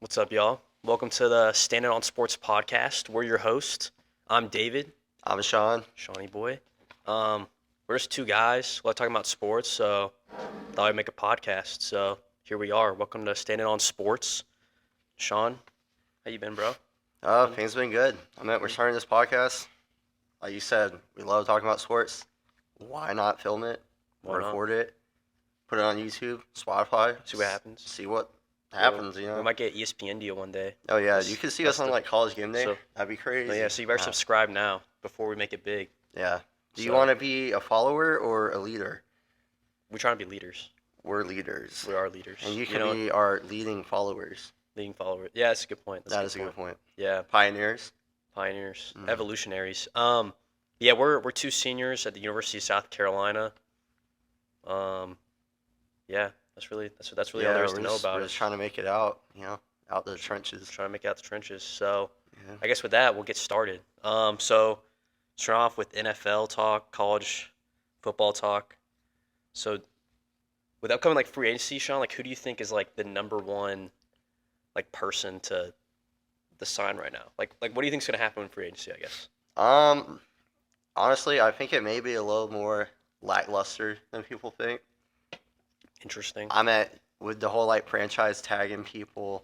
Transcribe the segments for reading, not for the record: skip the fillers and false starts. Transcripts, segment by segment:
What's up, y'all? Welcome to the Standing on Sports podcast. We're your host. I'm David, I'm Sean. Shawnee boy. Um, we're just two guys. Love talking about sports, so thought I'd make a podcast. So here we are. Welcome to Standing on Sports. Sean, how you been, bro? Things been good. We're starting this podcast. Like you said, we love talking about sports. Why not film it, Why not? record it, put it on YouTube, Spotify, See what happens. see what happens. We might get ESPN deal one day. Oh yeah, That's- you can see that's us on the- like College Game Day. so- That'd be crazy. But yeah, so you better Wow. subscribe now before we make it big. Yeah. Do you So- want to be a follower or a leader? We're trying to be leaders. We're leaders, We are leaders. and you can know, be our leading followers. leading followers. Yeah, that's a good point. That is a good point. Yeah. Pioneers. Pioneers, Mhm. evolutionaries. Yeah, we're two seniors at the University of South Carolina. Yeah, that's really all there is to know about We're it. just trying to make it out. Out the trenches. Trying to make it out the trenches. So Yeah. I guess with that, we'll get started. So start off with NFL talk, college football talk. So with upcoming like free agency, Sean, like who do you think is like the number one like person to sign right now? Like what do you think is gonna happen in free agency? I guess. Honestly, I think it may be a little more lackluster than people think. Interesting. With the whole like franchise tagging people,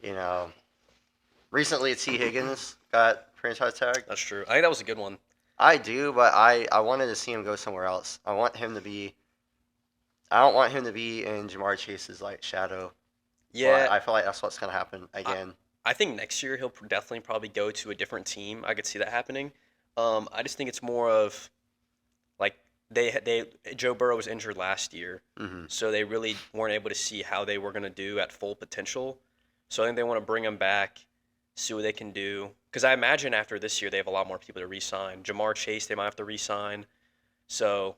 you know. Recently, T. Higgins got franchise tagged. That's true. I think that was a good one. I do, but I wanted to see him go somewhere else. I don't want him to be in Jamar Chase's like shadow. Yeah, But I feel like that's what's gonna happen again. I think next year he'll definitely probably go to a different team. I could see that happening. I just think it's more of like they Joe Burrow was injured last year, hmm so they really weren't able to see how they were gonna do at full potential. So I think they want to bring him back, see what they can do. Because I imagine after this year they have a lot more people to re-sign. Jamar Chase they might have to re-sign. So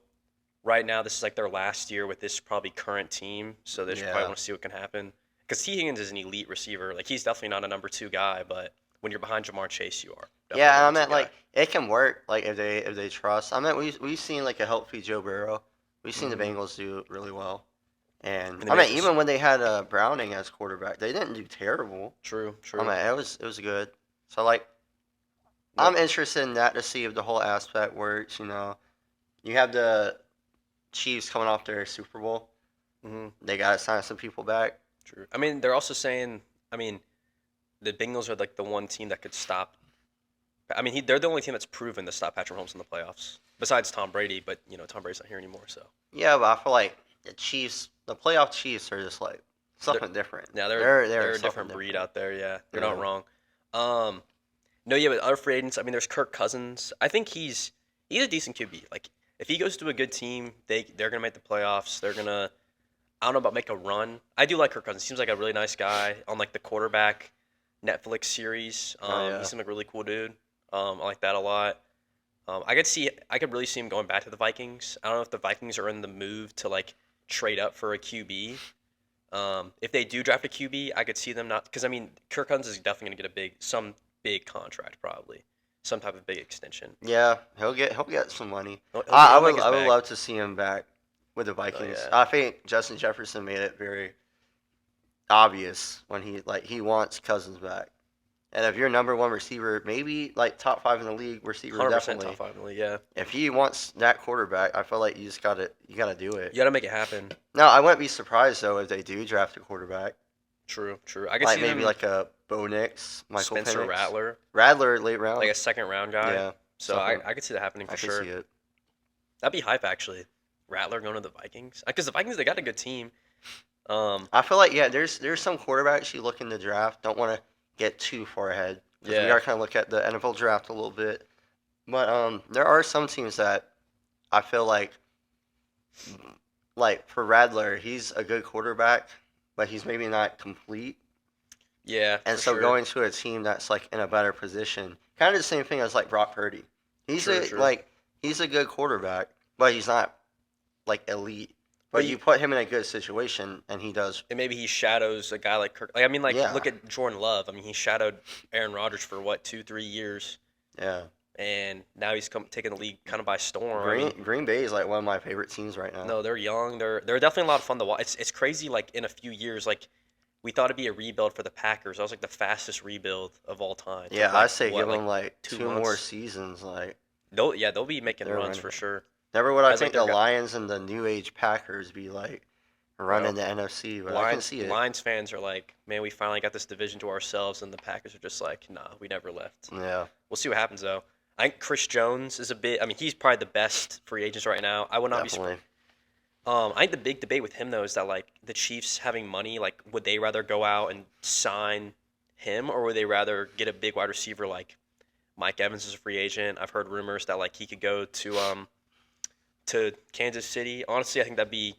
right now this is like their last year with this probably current team. So they should probably Yeah. want to see what can happen. Because T. Higgins is an elite receiver. Like he's definitely not a number two guy, but when you're behind Jamar Chase, you are. Definitely Yeah, and a I number meant two guy. like it can work. Like if they trust. We've seen like a healthy Joe Burrow. We've seen the Mhm. Bengals do really well. And And the I mean, Bengals- even when they had Browning as quarterback, they didn't do terrible. True. I mean, it was good. So like, I'm interested in that to see if the whole aspect works. You have the Chiefs coming off their Super Bowl. hmm They got to sign some people back. True. I mean, they're also saying. I mean, the Bengals are like the one team that could stop. I mean, they're the only team that's proven to stop Patrick Mahomes in the playoffs, besides Tom Brady. But Tom Brady's not here anymore, so Yeah, but I feel like the Chiefs, the playoff Chiefs, are just like something different. yeah, they're a something different breed out there. Yeah, they're not Yeah. wrong. No, yeah, but other free agents. I mean, there's Kirk Cousins. I think he's a decent QB. Like if he goes to a good team, they're gonna make the playoffs. They're gonna. I don't know about make a run. I do like Kirk Cousins. Seems like a really nice guy on like the quarterback Netflix series. Yeah. He seems like a really cool dude. I like that a lot. I could really see him going back to the Vikings. I don't know if the Vikings are in the move to like trade up for a QB. If they do draft a QB, I could see them not because I mean Kirk Cousins is definitely gonna get some big contract probably, some type of big extension. Yeah, he'll get some money. He'll I make would his I would bag. love to see him back with the Vikings. yeah. I think Justin Jefferson made it very obvious when he wants Cousins back. And if you're number one receiver, maybe like top 5 in the league receiver, 100% definitely. top 5 in the league. Yeah, If he wants that quarterback, I feel like you gotta do it. you gotta make it happen. No, I wouldn't be surprised though if they do draft a quarterback, True. I could like see maybe them, like a Bo Nix, Michael Spencer Penix, Rattler, Rattler late round. like a second round guy. Yeah, So something. I could see that happening I for could sure. see it. That'd be hype actually. Rattler going to the Vikings because the Vikings they got a good team. I feel like there's some quarterbacks you look in the draft. Don't want to get too far ahead because we Yeah. are kind of look at the NFL draft a little bit. But there are some teams that I feel like for Rattler, he's a good quarterback, but he's maybe not complete. Yeah, And for so sure. going to a team that's like in a better position, kind of the same thing as like Brock Purdy. He's True. he's a good quarterback, but he's not like elite. But But you put him in a good situation, and he does. and maybe he shadows a guy like Kirk. Like I mean, like Yeah. look at Jordan Love. I mean, he shadowed Aaron Rodgers for what 2-3 years, Yeah, and now he's taking the league kind of by storm. I mean, Green Bay is like one of my favorite teams right now. no, they're young. They're definitely a lot of fun to watch. It's crazy. Like in a few years, like we thought it'd be a rebuild for the Packers. That was like the fastest rebuild of all time. It Yeah, took, I like, say what, give like them like 2 two more months? seasons. Like They'll be making they're runs running. for sure. Never would I As like think their the Lions and the New Age Packers be like running bro, the NFC, but I can see it. Lions fans are like, man, we finally got this division to ourselves, and the Packers are just like, nah, we never left. Yeah, We'll see what happens though. I think Chris Jones is a bit. I mean, he's probably the best free agent right now. I would not be definitely. I think the big debate with him though is that like the Chiefs having money, like would they rather go out and sign him or would they rather get a big wide receiver like Mike Evans is a free agent? I've heard rumors that like he could go to Kansas City. Honestly, I think that'd be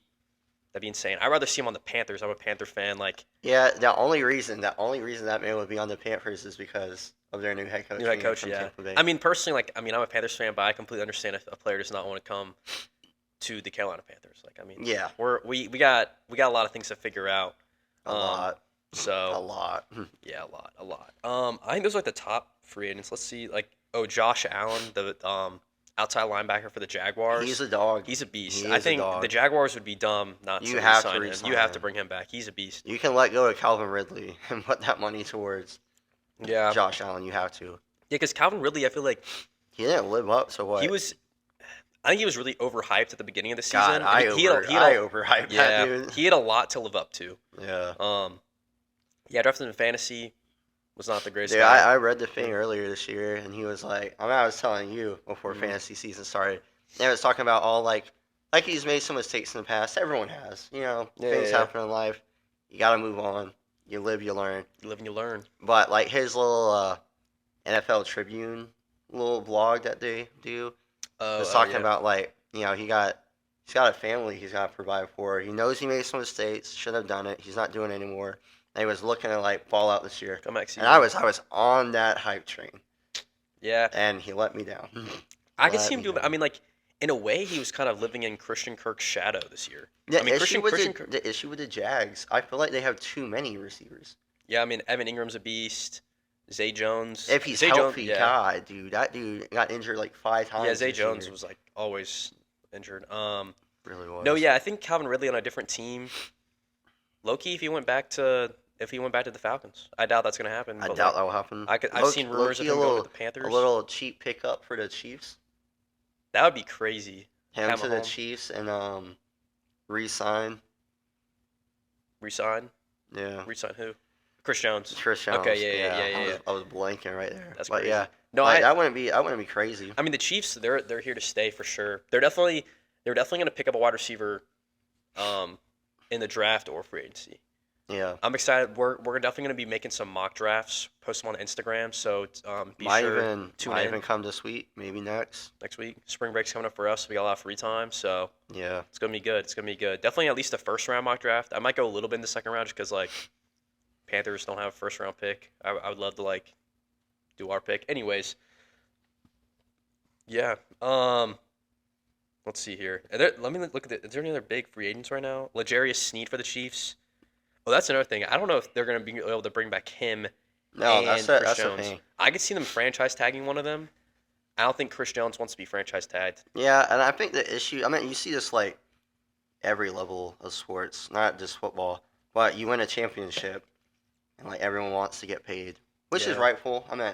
insane. I'd rather see him on the Panthers. I'm a Panther fan. Like Yeah, the only reason that man would be on the Panthers is because of their new head coach. new head being coach, from yeah. Tampa Bay. I mean, personally, like I mean, I'm a Panthers fan, but I completely understand if a player does not want to come to the Carolina Panthers. Like I mean, Yeah, we got a lot of things to figure out. a lot, So a lot. yeah, a lot. I think those are like the top free agents. Let's see, like Josh Allen, the outside linebacker for the Jaguars. He's a dog. He's a beast. He I is a think dog. the Jaguars would be dumb not You to have to re-sign him. re-sign You have to him. bring him back. He's a beast. You can let go of Calvin Ridley and put that money towards Yeah, Josh Allen. You have to. yeah. Because Calvin Ridley, I feel like He didn't live up. So what? he was. I think he was really overhyped at the beginning of the season. God, I he had overhyped yeah, that dude. he had a lot to live up to. Yeah. Yeah, drafted in fantasy was not the greatest Dude, guy. I read the thing earlier this year, and he was like, I was telling you before Mhm. fantasy season started, and it was talking about all like he's made some mistakes in the past. Everyone has, Yeah, things yeah. happen in life. You got to move on. You live, you learn. You live and you learn. But like his little NFL Tribune little blog that they do was talking Yeah. about like he's got a family he's got to provide for. He knows he made some mistakes, shouldn't have done it. He's not doing it anymore. And he was looking at like Fallout this year, Come back season. and I was on that hype train, Yeah, and he let me down. I could Let see him me doing. down. I mean, like in a way, he was kind of living in Christian Kirk's shadow this year. The I mean, issue with Christian the, Kirk. the issue with the Jags, I feel like they have too many receivers. Yeah, I mean, Evan Ingram's a beast. Zay Jones. If he's Zay healthy, Jones, yeah, God, dude, that dude got injured like 5 times. yeah. Zay this Jones year. was like always injured. Really was. No, yeah, I think Calvin Ridley on a different team. Loki, if he went back to the Falcons, I doubt that's gonna happen. I but, doubt like, that will happen. I've seen rumors of Loki, him going to the Panthers. a little cheap pickup for the Chiefs. That would be crazy. Him Have to a the home. Chiefs and re-sign. Resign. Yeah. Resign who? Chris Jones. Chris Jones. Okay, yeah. I was blanking right there. That's but crazy. yeah, No, like, that wouldn't be crazy. I mean the Chiefs. They're here to stay for sure. They're definitely gonna pick up a wide receiver, in the draft or free agency. Yeah. I'm excited. We're definitely gonna be making some mock drafts. Post them on Instagram. So be Might sure even tune might in even come this week, maybe next. next week. Spring break's coming up for us. So we got a lot of free time. So Yeah. it's gonna be good. It's gonna be good. Definitely at least a first round mock draft. I might go a little bit in the second round just because like Panthers don't have a first round pick. I would love to like do our pick. Anyways, yeah. Let's see here. Let me look at it. Is there any other big free agents right now? L'Jarius Sneed for the Chiefs. Oh, that's another thing. I don't know if they're gonna be able to bring back him No, and that's Chris that's the Jones. thing. I could see them franchise tagging one of them. I don't think Chris Jones wants to be franchise tagged. Yeah, and I think the issue. I mean, you see this like every level of sports, not just football. But you win a championship, and like everyone wants to get paid, which is Yeah. rightful. I mean,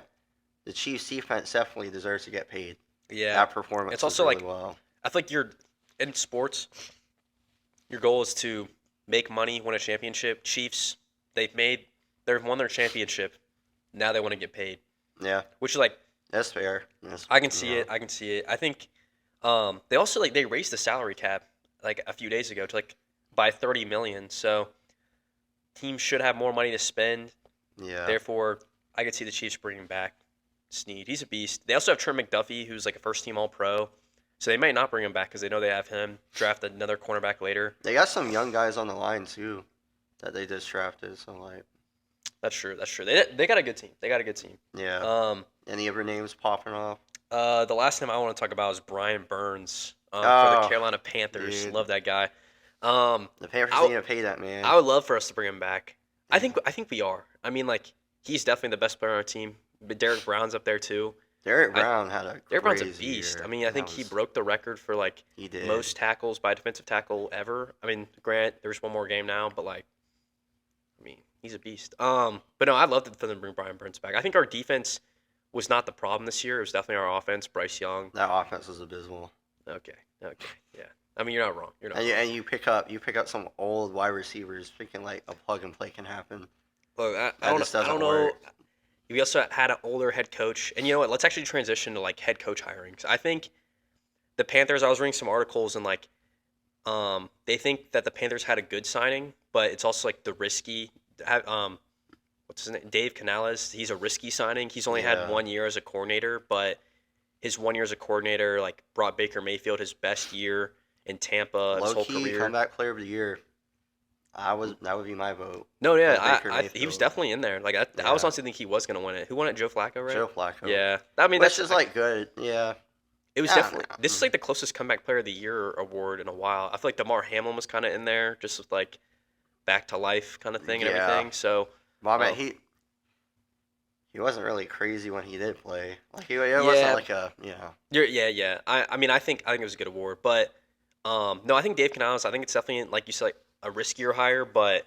the Chiefs' defense definitely deserves to get paid. Yeah. That performance. It's was also, really like, well. I feel like you're in sports. Your goal is to make money, win a championship. Chiefs, they've won their championship. Now they want to get paid, Yeah, which is like that's fair. I can see it. I can see it. I think they also like they raised the salary cap like a few days ago to like by 30 million. So teams should have more money to spend. Yeah. Therefore, I could see the Chiefs bringing back Snead. He's a beast. They also have Trent McDuffie, who's like a first team All Pro. So they might not bring him back because they know they have him. Draft another cornerback later. They got some young guys on the line too, that they just drafted. So like, That's true. That's true. They got a good team. They got a good team. yeah. Any other names popping off? The last name I want to talk about is Brian Burns for the Oh, Carolina Panthers. dude. Love that guy. The Panthers I'll- need to pay that man. I would love for us to bring him back. I think we are. I mean, like he's definitely the best player on our team. But Derek Brown's up there too. Derek Brown had a Derek Brown's a crazy beast. year. I mean, I think That he was- broke the record for like He did. most tackles by a defensive tackle ever. I mean, Grant, there's one more game now, but like, I mean, He's a beast. But no, I'd love for them to bring Brian Burns back. I think our defense was not the problem this year. It was definitely our offense. Bryce Young. That offense was abysmal. Okay. Yeah. I mean, you're not wrong. You're not And wrong. you pick up some old wide receivers, thinking like a plug and play can happen. Look, I That don't, just I doesn't don't know. work. We also had an older head coach, and you know what? Let's actually transition to like head coach hirings. I think the Panthers. I was reading some articles and like, they think that the Panthers had a good signing, but it's also like the risky. What's his name? Dave Canales. He's a risky signing. He's only had Yeah. 1 year as a coordinator, but his 1 year as a coordinator like brought Baker Mayfield his best year in Tampa of his Low whole key career. comeback player of the year. That would be my vote. No, yeah, Baker he was Mayfield. definitely in there. Like I Yeah. was honestly think he was gonna win it. Who won it? Joe Flacco, right? Joe Flacco. Yeah, I mean Which that's is like good. Yeah. it was I don't definitely know. this is like the closest comeback player of the year award in a while. I feel like DeMar Hamlin was kind of in there, just with like back to life kind of thing and Yeah. everything. So Well, I mean, Oh. he wasn't really crazy when he did play. Like it wasn't like a yeah. I mean I think it was a good award, but no, I think Dave Canales. I think it's definitely like you said like a riskier hire, but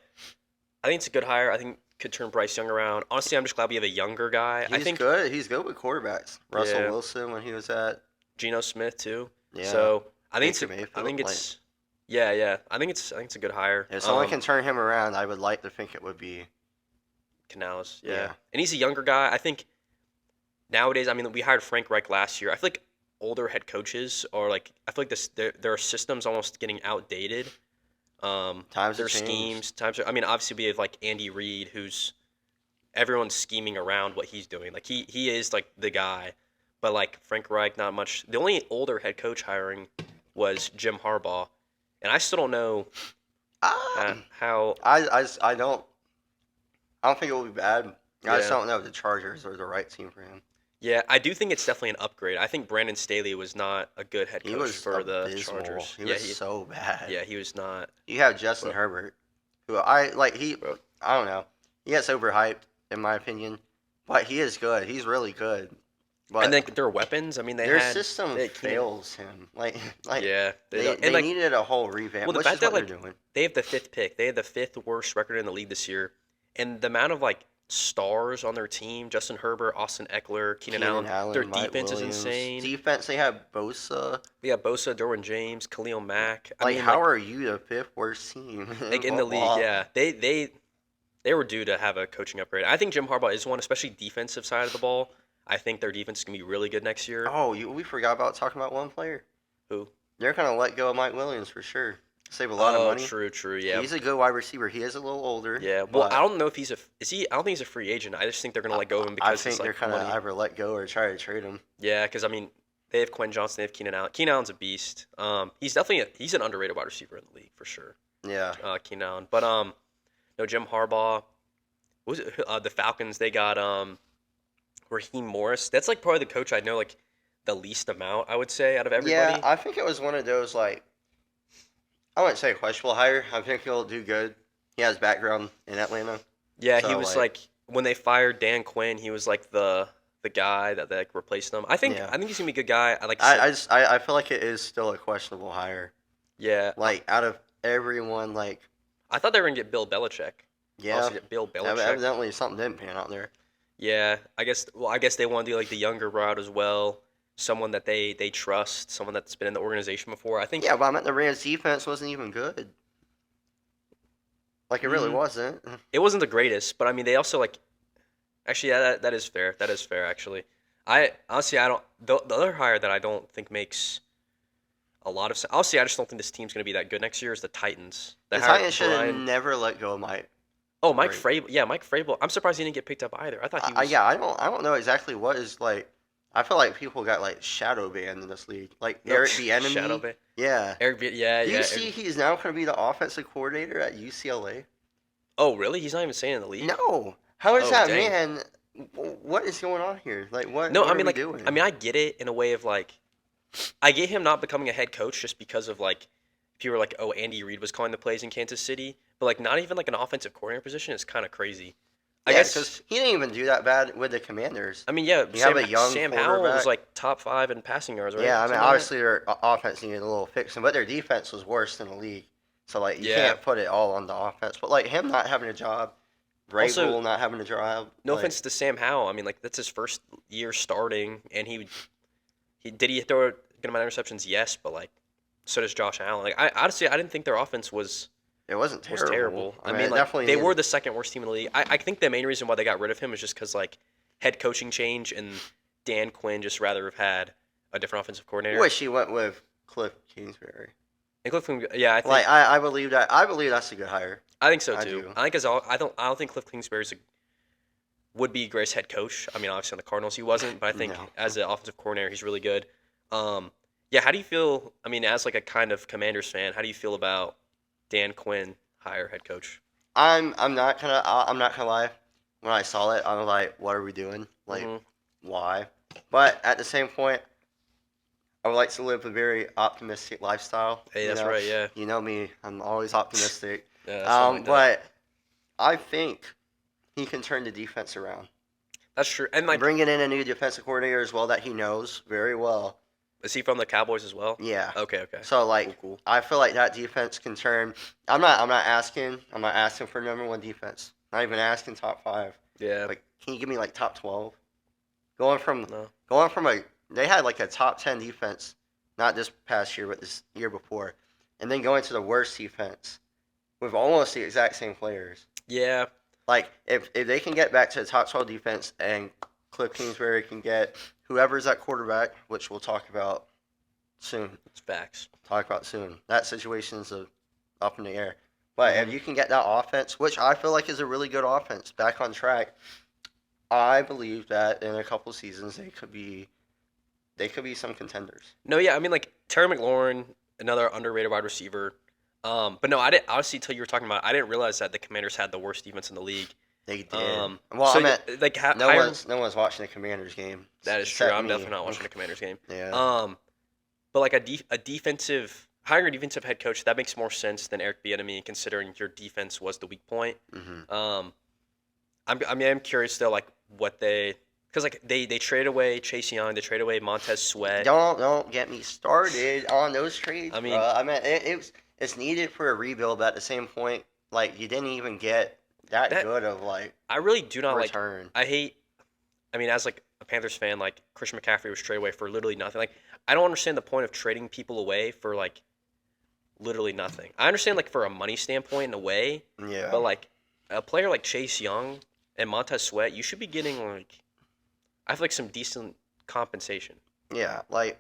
I think it's a good hire. I think could turn Bryce Young around. Honestly, I'm just glad we have a younger guy. I He's think good. He's good with quarterbacks. Russell Yeah. Wilson when he was at Geno Smith too. yeah. So I think Baker I Mayfield, think like- it's yeah. I think it's a good hire. If someone can turn him around, I would like to think it would be. Canales, yeah. Yeah. And he's a younger guy. I think nowadays, I mean, we hired Frank Reich last year. I feel like older head coaches are like, I feel like their systems almost getting outdated. Times Their have changed. schemes, I mean, obviously we have like Andy Reid, who's everyone's scheming around what he's doing. Like he is like the guy, but like Frank Reich, not much. The only older head coach hiring was Jim Harbaugh, and I still don't know how. I don't think it will be bad. I just Yeah. don't know if the Chargers are the right team for him. Yeah, I do think it's definitely an upgrade. I think Brandon Staley was not a good head He coach was for the abysmal. Chargers. He was so bad. yeah, he was not. You have Justin But- Herbert, who I like. But- I don't know. He gets overhyped in my opinion, but he is good. He's really good. But And then their weapons. I mean, their had system they had Keenan- fails him. Like Yeah, they don't. they And like needed a whole revamp, Well, the which fact is what that, they're doing. they have the fifth pick. They had the fifth worst record in the league this year, and the amount of like stars on their team: Justin Herbert, Austin Eckler, Keenan Allen. Their Mike defense Williams. is insane. Defense, they have Bosa. We have Bosa, Derwin James, Khalil Mack. I Like, mean, how are you the fifth worst team like in the league? football? Yeah, they were due to have a coaching upgrade. I think Jim Harbaugh is one, especially defensive side of the ball. I think their defense is gonna be really good next year. Oh, we forgot about talking about one player. Who? They're gonna let go of Mike Williams for sure. Save a lot of money. True. Yeah, He's a good wide receiver. He is a little older. yeah. Well, but I don't know if he's is he? I don't think he's a free agent. I just think they're gonna let go of him I because think it's they're like kind of money. either let go or try to trade him. Yeah, because I mean, they have Quentin Johnson, they have Keenan Allen. Keenan Allen's a beast. He's definitely he's an underrated wide receiver in the league for sure. Yeah. Keenan Allen, but no Jim Harbaugh. What was it? The Falcons? They got Raheem Morris. That's like probably the coach I know like the least amount. I would say out of everybody. Yeah, I think it was one of those like I wouldn't say a questionable hire. I think he'll do good. He has background in Atlanta. Yeah, he So, was like- like when they fired Dan Quinn, he was like the guy that like replaced him. I think Yeah. he's gonna be a good guy. I like. I feel like it is still a questionable hire. Yeah, Like out of everyone, like I thought they were gonna get Bill Belichick. yeah, Also get Bill Belichick. evidently something didn't pan out there. Yeah, I guess. Well, I guess they want to do like the younger route as well. Someone that they trust, someone that's been in the organization before. I think. Yeah, but I meant the Rams' defense wasn't even good. Like it really Mhm. wasn't. It wasn't the greatest, but I mean, they also like. Actually, yeah, that is fair. That is fair. Actually, I honestly I don't. The other hire that I don't think makes a lot of sense. Honestly, I just don't think this team's gonna be that good next year. Is the Titans? They The hired Titans should have Brian- never let go of Mike. Oh, Mike Great. Vrabel. Yeah, Mike Vrabel. I'm surprised he didn't get picked up either. I thought he was. Yeah, I don't know exactly what is like. I feel like people got like shadow banned in this league. Like No, Eric Bieniemy. Shadow Bay. Yeah. Eric. Yeah. Do yeah. you see he's now going to be the offensive coordinator at UCLA? Oh, really? He's not even staying in the league. No. How is Oh, that dang. man? What is going on here? Like what? No, what I are mean we like doing? I mean I get it in a way of like I get him not becoming a head coach just because of like people were like, oh, Andy Reid was calling the plays in Kansas City, but like not even like an offensive coordinator position is kind of crazy. I yeah, guess because he didn't even do that bad with the Commanders. I mean yeah, you have Sam, a young Sam Howell was quarterback. like top 5 in passing yards, right? Yeah, I mean Something like that? obviously their offense needed a little fixing, but their defense was worse than the league. So like you Yeah. can't put it all on the offense. But like him not having a job Vrabel Also, not having a job. no Like, offense to Sam Howell. I mean, like that's his first year starting, and he throw a good amount of interceptions? Yes, but like so does Josh Allen. Like I honestly I didn't think their offense it wasn't was terrible. terrible. I mean, it like definitely they were needed. the second worst team in the league. I think the main reason why they got rid of him is just because like head coaching change and Dan Quinn just rather have had a different offensive coordinator. Wish he went with Cliff Kingsbury. And Cliff, yeah, Like I believe that. I believe that's a good hire. I think so I too. do. I think I don't think Cliff Kingsbury's would be Grace head coach. I mean, obviously on the Cardinals he wasn't, but I think No. as an offensive coordinator he's really good. Yeah, how do you feel? I mean, as like a kind of Commanders fan, how do you feel about Dan Quinn hire head coach? I'm not gonna lie. When I saw it, I was like, "What are we doing? Like, Mhm. why?" But at the same point, I would like to live a very optimistic lifestyle. Hey, you that's know? right. Yeah, You know me. I'm always optimistic. yeah, that's something like that. But I think he can turn the defense around. That's true. And like, Bringing in a new defensive coordinator as well that he knows very well. is he from the Cowboys as well? Yeah. Okay, okay. So like, Cool. I feel like that defense can turn. I'm not asking for number one defense. Not even asking top 5. Yeah. Like, can you give me like top 12? Going from No. they had like a top 10 defense, not this past year, but this year before, and then going to the worst defense with almost the exact same players. Yeah. Like, if they can get back to the top 12 defense and Cliff Kingsbury can get whoever's at quarterback, which we'll talk about soon. It's facts. That situation's up in the air. But if you can get that offense, which I feel like is a really good offense, back on track, I believe that in a couple seasons they could be some contenders. No, yeah. I mean, like Terry McLaurin, another underrated wide receiver. But no, I didn't. Honestly, until you were talking about it, I didn't realize that the Commanders had the worst defense in the league. They did. Well, I meant like no one's watching the Commanders game. That is true. except I'm me. definitely not watching the Commanders game. Yeah. But like a defensive hiring a defensive head coach that makes more sense than Eric Bieniemy, considering your defense was the weak point. Mm-hmm. I'm curious though, like what because like they traded away Chase Young, they traded away Montez Sweat. Don't get me started on those trades. I mean, bro. I mean it's needed for a rebuild, but at the same point, like you didn't even get that good of like I really do not return. I hate. I mean, as like a Panthers fan, like Christian McCaffrey was traded away for literally nothing. Like I don't understand the point of trading people away for like literally nothing. I understand like for a money standpoint in a way, Yeah. but like a player like Chase Young and Montez Sweat, you should be getting like I feel like some decent compensation. Yeah, like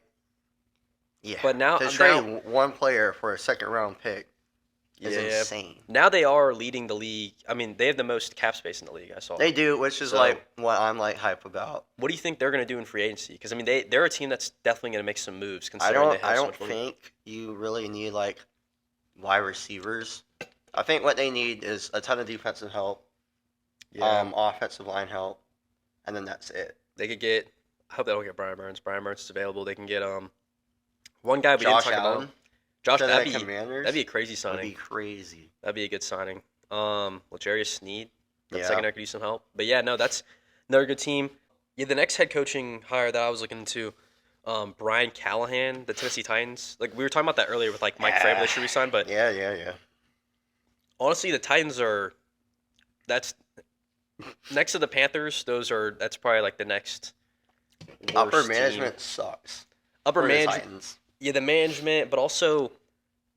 But now to trade one player for a second round pick is insane. Now they are leading the league. I mean, they have the most cap space in the league. I saw. They do, which is So- like what I'm like hype about. What do you think they're going to do in free agency? Because I mean, they're a team that's definitely going to make some moves. I Considering they don't have I so don't much money. think you really need like wide receivers. I think what they need is a ton of defensive help, offensive line help, and then that's it. They could get. I hope they don't get Brian Burns. Brian Burns is available. They can get one guy we Josh didn't talk Allen. about. Josh, To the that'd Commanders be a crazy would signing. be crazy. That'd be a good signing. L'Jarius Sneed, that Yeah. secondary could use some help. But yeah, no, that's another good team. Yeah, the next head coaching hire that I was looking into, Brian Callahan, the Tennessee Titans. Like we were talking about that earlier with like Mike Vrabel, they should resign. But Yeah. honestly, the Titans are. That's next to the Panthers. That's probably like the next. Upper worst management team. sucks. Upper for the management. Titans. Yeah, the management, but also,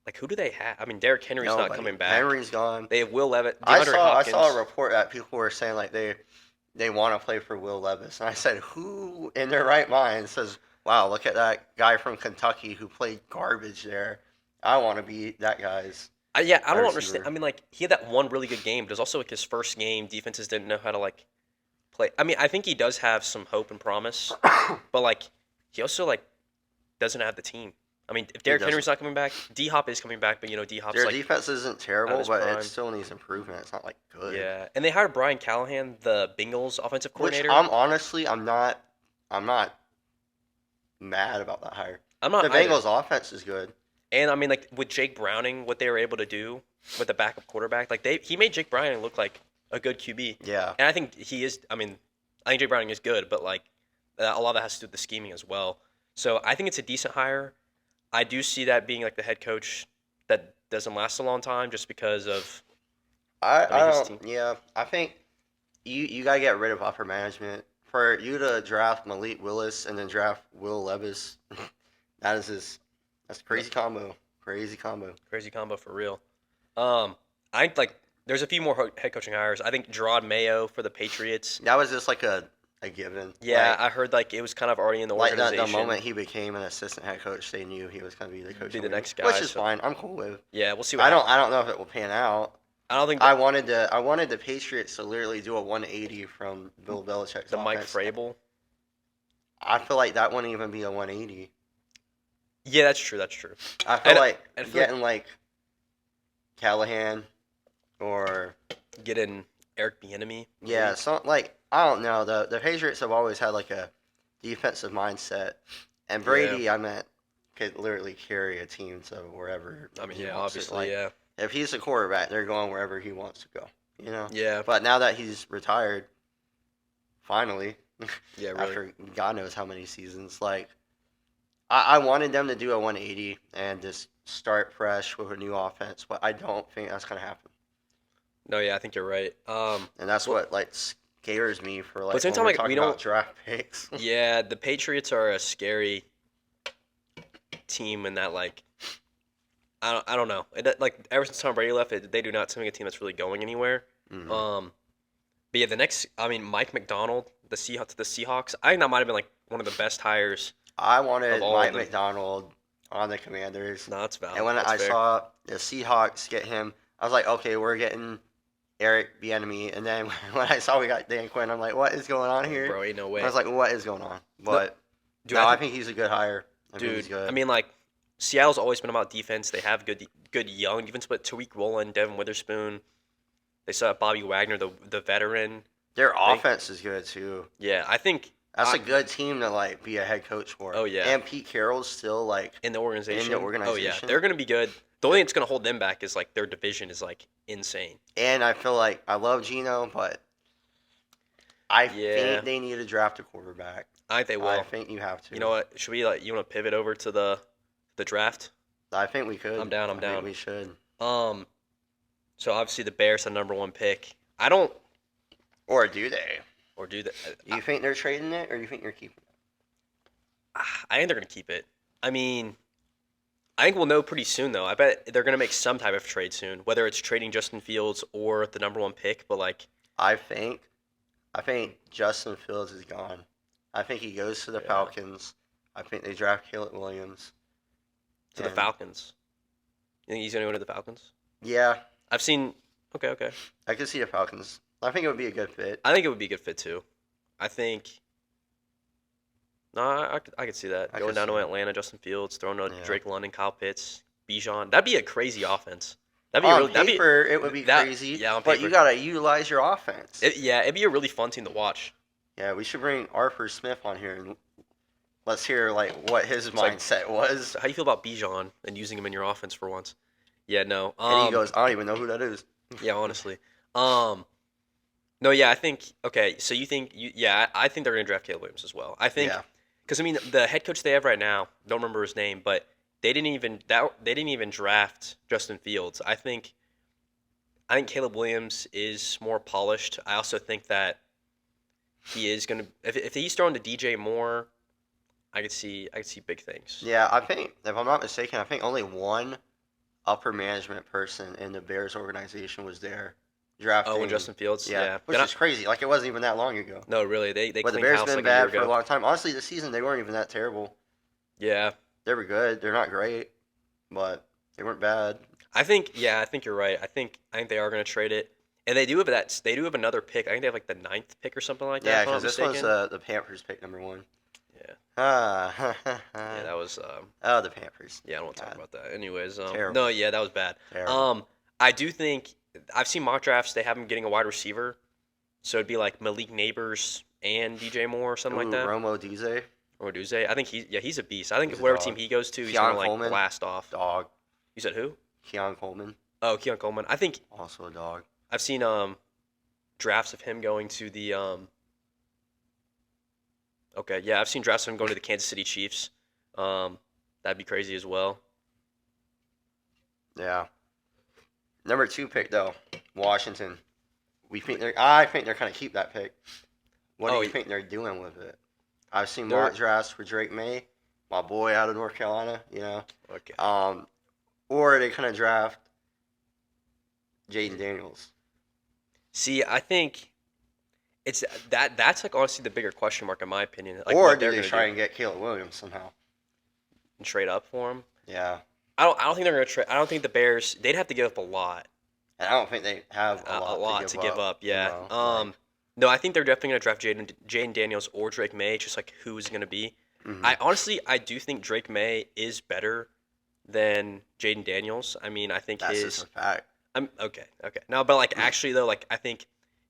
like, who do they have? I mean, Derrick Henry's not Nobody. coming back. Henry's gone. They have Will Levis, I DeAndre saw Hopkins. a report that people were saying like they want to play for Will Levis, and I said, who in their right mind says, "Wow, look at that guy from Kentucky who played garbage there. I want to be that guy's." I don't receiver. understand. I mean, like, he had that one really good game, but it was also like his first game. Defenses didn't know how to like play. I mean, I think he does have some hope and promise, but like, he also like doesn't have the team. I mean, if Derrick doesn't. Henry's not coming back, D Hop is coming back, but D Hop's Their like defense isn't terrible, his but prime. it still needs improvement. It's not like good. yeah. And they hired Brian Callahan, the Bengals offensive Which coordinator. I'm not mad about that hire. I'm not The either. Bengals offense is good. And I mean, like with Jake Browning, what they were able to do with the backup quarterback, like he made Jake Browning look like a good QB. Yeah. And I think he is. I mean, I think Jake Browning is good, but like a lot of that has to do with the scheming as well. So I think it's a decent hire. I do see that being like the head coach that doesn't last a long time just because of I his don't. team. Yeah, I think you gotta get rid of upper management. For you to draft Malik Willis and then draft Will Levis, that's a No, crazy combo. Crazy combo. crazy combo for real. I think like there's a few more head coaching hires. I think Gerard Mayo for the Patriots. That was just like a given. Yeah, I heard like it was kind of already in the Like organization. the moment he became an assistant head coach, they knew he was gonna be the coach. Be of the league, next guy, which is so- fine. I'm cool with. Yeah, we'll see what I don't know if it will pan out. I don't think I wanted the Patriots to literally do a 180 from Bill Belichick's the Mike offense. Vrabel. I feel like that wouldn't even be a 180. Yeah, that's true. That's true. I feel And- like and I feel getting like Callahan or Get in Eric Bieniemy. yeah, some like I don't know. The Patriots have always had like a defensive mindset, and Brady, I meant, could literally carry a team to wherever. I mean, he yeah, wants it. obviously, Like, yeah, if he's a quarterback, they're going wherever he wants to go. You know. yeah, But now that he's retired, finally, yeah. Really. after God knows how many seasons, like I wanted them to do a 180 and just start fresh with a new offense, but I don't think that's gonna happen. No, yeah, I think you're right. And that's Well- what like scares me for like But same when time, we're like, talking we don't- about draft picks. Yeah, the Patriots are a scary team in that like I don't know. Like ever since Tom Brady left, they do not seem like a team that's really going anywhere. Mhm. But yeah, the next, I mean, Mike McDonald, the Seahawks. I think that might have been like one of the best hires. I wanted of all Mike of them. McDonald on the Commanders, No, that's valid. and when That's I fair. saw the Seahawks get him, I was like, okay, we're getting Eric Bieniemy. And then when I saw we got Dan Quinn, I'm like, what is going on here? Bro, ain't no way. I was like, what is going on? But Dude, no, I I think he's a good hire. I think he's Dude, good. I mean, like Seattle's always been about defense. They have good young defense, but Tariq Woolen, Devin Witherspoon. They still have Bobby Wagner, the veteran. their they- offense is good too. Yeah, I think That's I- a good team to like be a head coach for. Oh, yeah. And Pete Carroll's still like in the organization. Oh yeah, organization. they're gonna be good. The only thing that's gonna hold them back is like their division is like insane. and I feel like I love Gino, but I Yeah. think they need to draft a quarterback. I think they will. I think you have to. You know what? Should we like you want to pivot over to the draft? I think we could. I'm down, I'm I think down. we should. So obviously the Bears had number one pick. I don't Or do they? or do that. Do you think they're trading it, or do you think they're keeping it? I think they're gonna keep it. I mean, I think we'll know pretty soon though. I bet they're gonna make some type of trade soon, whether it's trading Justin Fields or the number one pick. But like, I think Justin Fields is gone. I think he goes to the Yeah. Falcons. I think they draft Caleb Williams. to the And- Falcons. You think he's gonna go to the Falcons? Yeah, I've seen. Okay. I could see the Falcons. I think it would be a good fit. I think it would be a good fit too. I think. No, I could see that I going could down to see it. Atlanta. Justin Fields throwing to Yeah. Drake London, Kyle Pitts, Bijan. That'd be a crazy offense. That'd be On really. That'd be, paper, it would be that- crazy. yeah, on but paper. you gotta utilize your offense. it'd be a really fun team to watch. Yeah, we should bring Arthur Smith on here and let's hear like what his like- mindset was. So how do you feel about Bijan and using him in your offense for once? Yeah, no. And he goes, I don't even know who that is. Yeah, honestly. No, yeah, I think. Okay, so you think Yeah, I think they're gonna draft Caleb Williams as well. I think Yeah. because I mean the head coach they have right now, don't remember his name, but they didn't even draft Justin Fields. I think Caleb Williams is more polished. I also think that he is gonna if he's throwing to DJ Moore, I could see big things. Yeah, I think if I'm not mistaken, I think only one upper management person in the Bears organization was there drafting. Oh, and Justin Fields, yeah. which Then is crazy. Like it wasn't even that long ago. no, really, they But the cleaned Bears house been like a year bad for a ago. long time. Honestly, this season they weren't even that terrible. Yeah, They were good. They're not great, but they weren't bad. I think you're right. I think they are going to trade it, and they do have another pick. I think they have like the 9th pick or something like that. Yeah, if I'm not because this one's mistaken. the Panthers pick number 1. Yeah. Ah, Yeah, that was oh, the Panthers. yeah. I don't want to talk God. about that. Anyways, Terrible. no, yeah, that was bad. Terrible. I do think I've seen mock drafts. They have him getting a wide receiver, so it'd be like Malik Neighbors and DJ Moore or something like that. Romo Dize, Or Duze. I think he's a beast. I think He's a whatever dog. team he goes to, he's Keon gonna like Coleman. blast off. dog. You said who? Keon Coleman, Oh, Keon Coleman. I think also a dog. I've seen drafts of him going to the Okay, yeah, I've seen drafts of him going to the Kansas City Chiefs. That'd be crazy as well. Yeah. Number 2 pick though, Washington. I think they're going to keep that pick. What do Oh, you think they're doing with it? I've seen they're mock drafts for Drake May, my boy out of North Carolina. okay. Or they kind of draft Jaden Daniels. See, I think it's that's like honestly the bigger question mark in my opinion. Like Or what do they're they gonna try do and get Caleb Williams somehow? and trade up for him. Yeah. I don't think they're gonna trade. I don't think the Bears. They'd have to give up a lot. And I don't think they have A lot to give up. Yeah. Like, No, I think they're definitely gonna draft Jaden Daniels or Drake May. Just like who's gonna be. mhm. I do think Drake May is better than Jaden Daniels. I mean, I think That's his. just a fact. I'm okay. No, but like actually though, like I think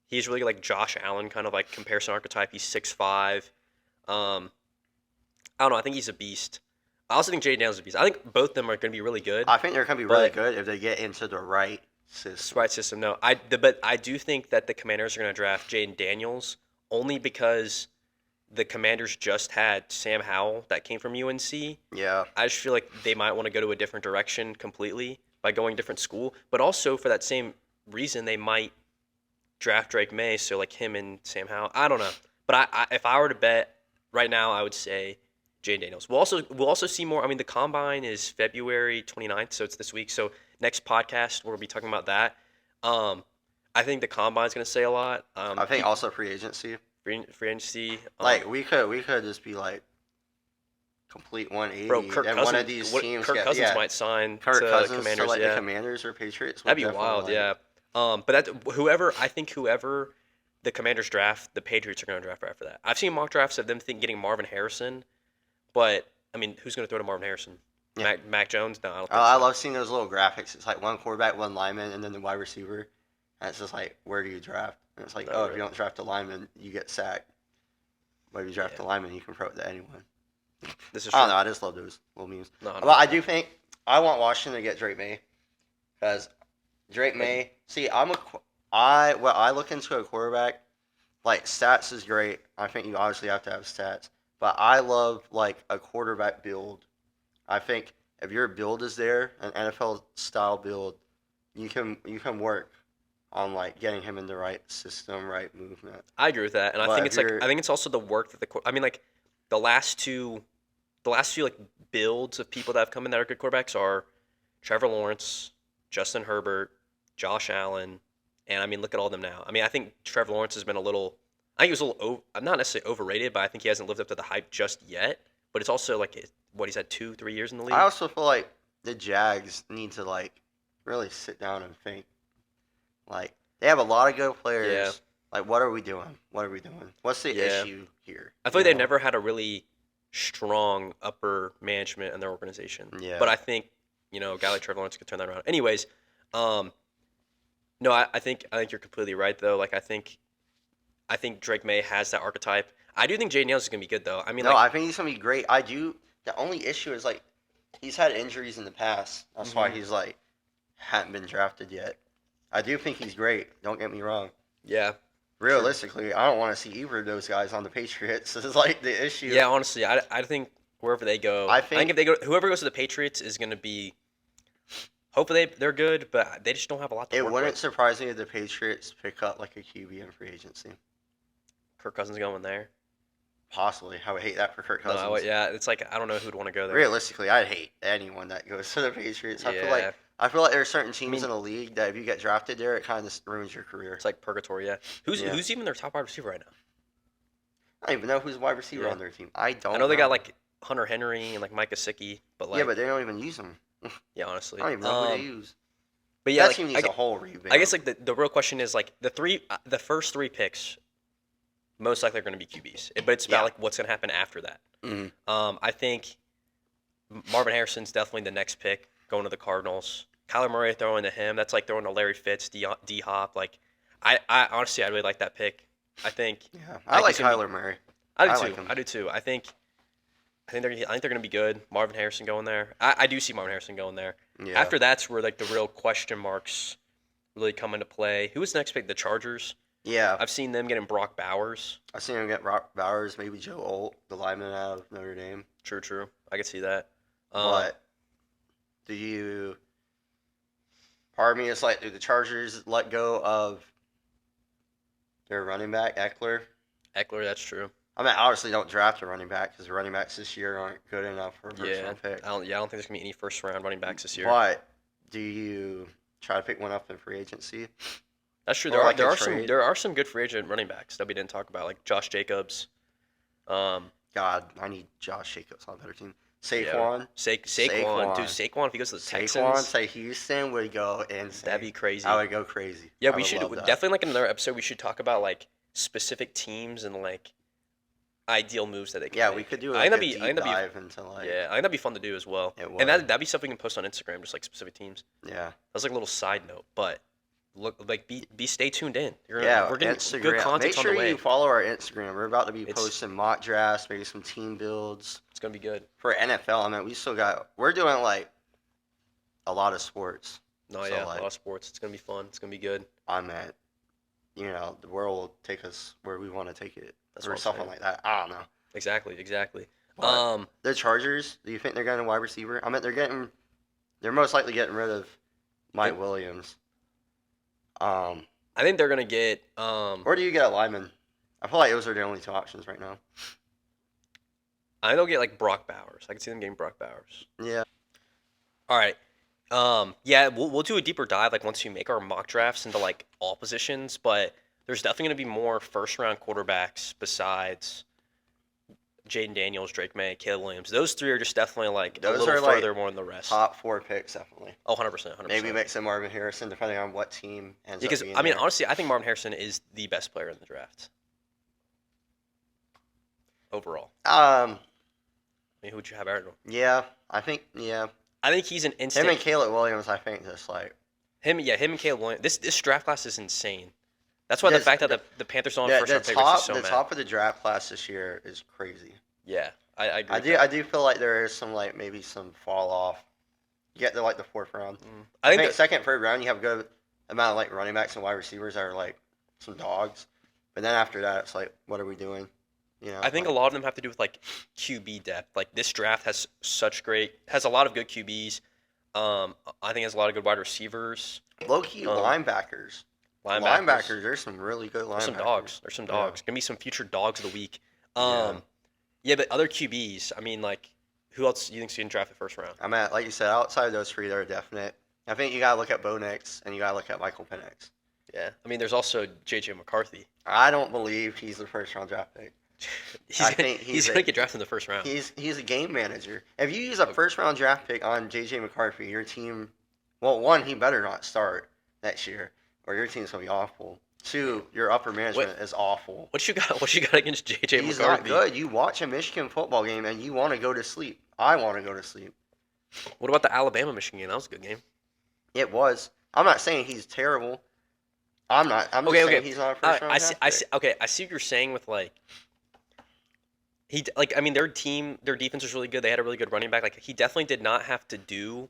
he's really like Josh Allen kind of like comparison archetype. He's 6'5". I don't know. I think he's a beast. I also think Jaden Daniels is a beast. I think both of them are going to be really good. I think they're going to be really But- good if they get into the right system. Sprite system, no. But I do think that the Commanders are going to draft Jaden Daniels only because the Commanders just had Sam Howell that came from UNC. Yeah. I just feel like they might want to go to a different direction completely by going different school. But also for that same reason, they might draft Drake May. So like him and Sam Howell. I don't know. But if I were to bet right now, I would say Jaden Daniels. We'll also see more. I mean, the combine is February 29th, so it's this week. So next podcast we'll be talking about that. I think the combine is going to say a lot. I think also free agency. free agency. Like we could just be like complete 180. Bro, Kirk and Cousins. one of these teams Kirk get, Cousins yeah, might sign Kirk to Cousins Commanders. to like Yeah, the Commanders or Patriots. would that'd be definitely, wild. like- Yeah. But that whoever the Commanders draft, the Patriots are going to draft right after that. I've seen mock drafts of them getting Marvin Harrison, but I mean, who's going to throw to Marvin Harrison? Yeah. Mac Jones? No, I don't think I so. love seeing those little graphics. It's like one quarterback, one lineman, and then the wide receiver. And it's just like, where do you draft? And it's like, Oh, if really? you don't draft a lineman, you get sacked. But if you draft Yeah. a lineman, you can throw it to anyone. This is I true. don't know. I just love those little memes. No, But I do think I want Washington to get Drake May because Drake May. See, what I look into a quarterback, like stats is great. I think you obviously have to have stats, but I love like a quarterback build. I think if your build is there, an NFL style build, you can work on like getting him in the right system, right movement. I agree with that, and I But think if it's like you're- I think it's also the work that I mean, like the last few like builds of people that have come in that are good quarterbacks are Trevor Lawrence, Justin Herbert, Josh Allen, and I mean, look at all of them now. I mean, I think Trevor Lawrence has been I think he was a little not necessarily overrated, but I think he hasn't lived up to the hype just yet. But it's also like he's had 2-3 years in the league. I also feel like the Jags need to like really sit down and think. Like they have a lot of good players. Yeah. Like what are we doing? What are we doing? What's the Yeah. issue here? I feel like You they've know? never had a really strong upper management in their organization. Yeah. But I think, a guy like Trevor Lawrence could turn that around. Anyways, no, I think you're completely right though. Like I think Drake May has that archetype. I do think Jaden Daniels is gonna be good though. I mean, No, like, I think he's gonna be great. I do. The only issue is like he's had injuries in the past. That's why Mhm. he's like hadn't been drafted yet. I do think he's great. Don't get me wrong. yeah, Realistically, I don't want to see either of those guys on the Patriots. This is like the issue. yeah. Honestly, I think wherever they go, I I think think- if they go, whoever goes to the Patriots is gonna be. Hopefully they're good, but they just don't have a lot to It work wouldn't with. surprise me if the Patriots pick up like a QB in free agency. Kirk Cousins going there. Possibly. I would hate that for Kirk No, Cousins. yeah, it's like I don't know who'd want to go there. Realistically, I'd hate anyone that goes to the Patriots. I feel like there are certain teams mean- in the league that if you get drafted there, it kind of ruins your career. It's like purgatory. Yeah. Who's Yeah. who's even their top wide receiver right now? I don't even know who's wide receiver Yeah. on their team. I don't. I know they got like Hunter Henry and like Micah Gesicki, but like yeah, but they don't even use them. yeah, honestly. I don't even know who they use. But yeah, That like, team needs a whole revamp. I guess like the real question is like the first three picks most likely are going to be QBs, but it's about Yeah. like what's going to happen after that. Mhm. I think Marvin Harrison's definitely the next pick going to the Cardinals. Kyler Murray throwing to him, that's like throwing to Larry Fitz, D Hop. Like I honestly I really like that pick. I think Yeah, I I like think it's Kyler Murray. I do I too. like him. I do too. I think they're going to be good. Marvin Harrison going there. I do see Marvin Harrison going there. Yeah. After that's where like the real question marks really come into play. Who was the next pick? The Chargers. Yeah, I've seen them getting Brock Bowers. I've seen him get Rock Bowers, maybe Joe Alt, the lineman out of Notre Dame. True. I could see that. But do you? Part of me is like, do the Chargers let go of their running back Eckler. Eckler, that's true. I mean, obviously don't draft a running back because the running backs this year aren't good enough for a first Yeah, round pick. I don't think there's gonna be any first round running backs this year. But do you try to pick one up in free agency? That's true. Or like a Some trade? there are some good free agent running backs that we didn't talk about, like Josh Jacobs. God, I need Josh Jacobs on a better team. Yeah, Saquon. Saquon, dude, Saquon. If he goes to the Saquon Texans, to Houston would go insane. that'd be crazy. I would go crazy. Yeah, I we would should love that. definitely like in another episode. We should talk about like specific teams and like ideal moves that they can Yeah, make. we could do I think like a that'd be, deep I think that'd dive into like. be, yeah, I think that'd be fun to do as well. It And would. that'd be something we can post on Instagram, just like specific teams. Yeah. That's like a little side note, but look, like be stay tuned in. Yeah, we're getting Instagram. good content Make on sure the way. you follow our Instagram. We're about to be It's- posting mock drafts, maybe some team builds It's gonna be good. for NFL. I mean, we still got. We're doing like a lot of sports. No, So, yeah, like- a lot of sports. It's gonna be fun. It's gonna be good. I meant, the world will take us where we want to take it, That's or what I'm something saying. like that. I don't know. Exactly. But the Chargers. Do you think they're getting a wide receiver? I mean, they're most likely getting rid of Mike Williams. I think they're gonna get Or do you get a lineman? I feel like those are the only two options right now. I think they'll get like Brock Bowers. I can see them getting Brock Bowers. Yeah. All right. Yeah, we'll do a deeper dive like once we make our mock drafts into like all positions, but there's definitely gonna be more first round quarterbacks besides Jaden Daniels, Drake May, Caleb Williams. Those three are just definitely like Those a little are, like, further more than the rest. Top 4 picks, definitely. Oh, 100%. Maybe mix in Marvin Harrison, depending on what team ends Because up being I mean, there. honestly, I think Marvin Harrison is the best player in the draft overall. I mean, who would you have, Aaron? Yeah, I think, I think he's an instant. him and Caleb Williams, I think, just like Him and Caleb Williams. This draft class is insane. That's why Yes, the fact that the Panthers don't the, have first the round pick is top, just so the mad. top of the draft class this year is crazy. Yeah, I agree. I with do, that. I do feel like there is some like maybe some fall off. You get to like the 4th round. I I think think that- second, 3rd round, you have a good amount of like running backs and wide receivers that are like some dogs. But then after that, it's like, what are we doing? I think a lot of them have to do with like QB depth. Like this draft has a lot of good QBs. I think it has a lot of good wide receivers, low key linebackers. linebackers. There's some really good linebackers. There's some dogs. There's some dogs. Gonna be some future dogs of the week. Yeah. Yeah, but other QBs. I mean, like, who else do you think's getting drafted first round? I mean, like you said, outside of those 3, they're definite. I think you gotta look at Bo Nix and you gotta look at Michael Penix. Yeah, I mean, there's also JJ McCarthy. I don't believe he's the 1st round draft pick. I think he's he's gonna a- get drafted in the first round. He's a game manager. If you use a 1st round draft pick on JJ McCarthy, your team, well, 1, he better not start next year, or your team's gonna be awful. 2, your upper management is awful. What you got? What you got against JJ He's McCarthy? not good. You watch a Michigan football game and you want to go to sleep. I want to go to sleep. What about the Alabama Michigan game? That was a good game. It was. I'm not saying he's terrible. I'm not. I'm just saying he's not a 1st round I draft see. pick. I see. Okay, I see what you're saying with like. I mean, their defense was really good. They had a really good running back. Like, he definitely did not have to do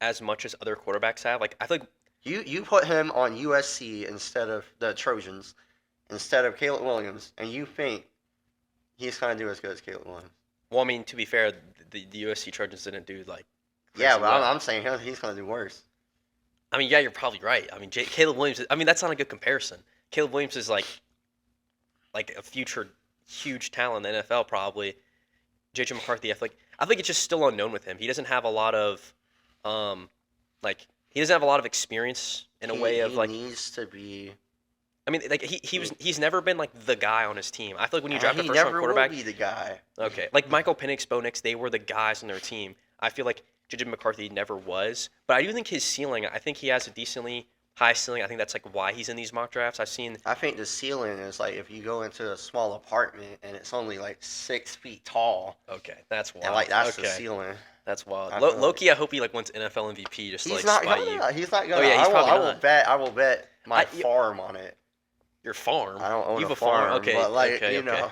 as much as other quarterbacks have. Like, I feel like You put him on USC instead of the Trojans, instead of Caleb Williams, and you think he's going to do as good as Caleb Williams. well, I mean, to be fair, the USC Trojans didn't do like. Yeah, crazy but well. I'm saying he's going to do worse. I mean, yeah, you're probably right. I mean, Caleb Williams. I mean, that's not a good comparison. Caleb Williams is like a future huge talent in the NFL, probably. JJ McCarthy, I think it's just still unknown with him. He doesn't have a lot of, he doesn't have a lot of experience in a way of like. He needs to be. I mean, like he's never been like the guy on his team. I feel like when you draft a He first round never quarterback, will be the guy. okay, like Michael Penix, Bo Nix, they were the guys on their team. I feel like JJ McCarthy never was, but I do think his ceiling. I think he has a decently high ceiling. I think that's like why he's in these mock drafts. I've seen. I think the ceiling is like if you go into a small apartment and it's only like 6 feet tall, Okay, that's wild. and like that's okay. the ceiling. That's wild. I feel like- Loki, I hope he like wins NFL MVP just to He's like not spite you. gonna. He's not gonna. Oh, yeah, he's probably I will not. bet. I will bet my I- farm on it. Your farm. I don't own You a have farm, Okay, but like okay, you okay. know.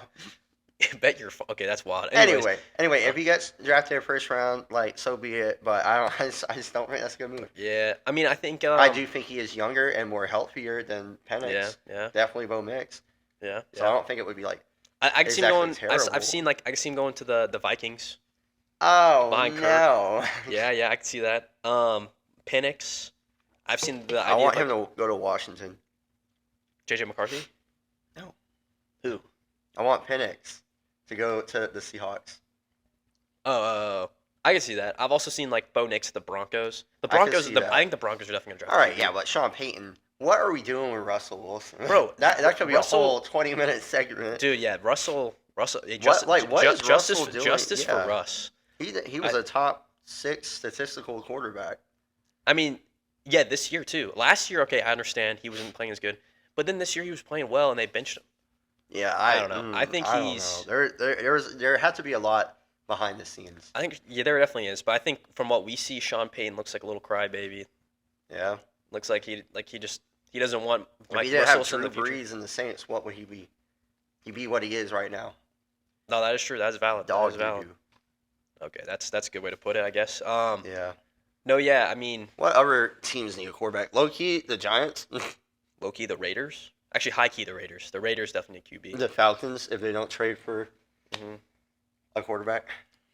Bet your okay. That's wild. Anyway, if he gets drafted 1st round, like so be it. But I just don't think that's a good move. Yeah, I mean, I think. I do think he is younger and more healthier than Penix. Yeah. Definitely Bo Nix. Yeah. So I don't think it would be like, I can see him going. exactly terrible. I've seen I can see him going to the Vikings. oh Behind Kirk. no. Yeah, I can see that. Penix. I've seen the I idea want of him to go to Washington. JJ McCarthy. I want Penix to go to the Seahawks. Oh, I can see that. I've also seen like Bo Nix at the Broncos. The I can Broncos, see I that. think the Broncos are definitely gonna All draft right, a yeah, QB. but Sean Payton, what are we doing with Russell Wilson? Bro, that could be Russell, a whole 20-minute segment. dude, yeah, Russell, What is Russell doing? justice for Yeah, Russ. he was I, a top 6 statistical quarterback. I mean, yeah, this year too. Last year, okay, I understand he wasn't playing as good, but then this year he was playing well and they benched him. Yeah, I don't know. I think I don't know. There had to be a lot behind the scenes. I think yeah, there definitely is, but I think from what we see, Sean Payton looks like a little crybaby. Yeah. Looks like he doesn't want If Mike he didn't Russell have in Drew the future. Brees and the Saints, what would he be? He'd be what he is right now. No, that is true. That is valid. That Dog is valid. doo-doo. Okay, that's a good way to put it, I guess. Yeah. No, yeah, I mean, What other teams need a quarterback? Low key, the Giants, low key the Raiders. Actually, high key the Raiders. The Raiders definitely a QB. the Falcons, if they don't trade for Mhm. a quarterback.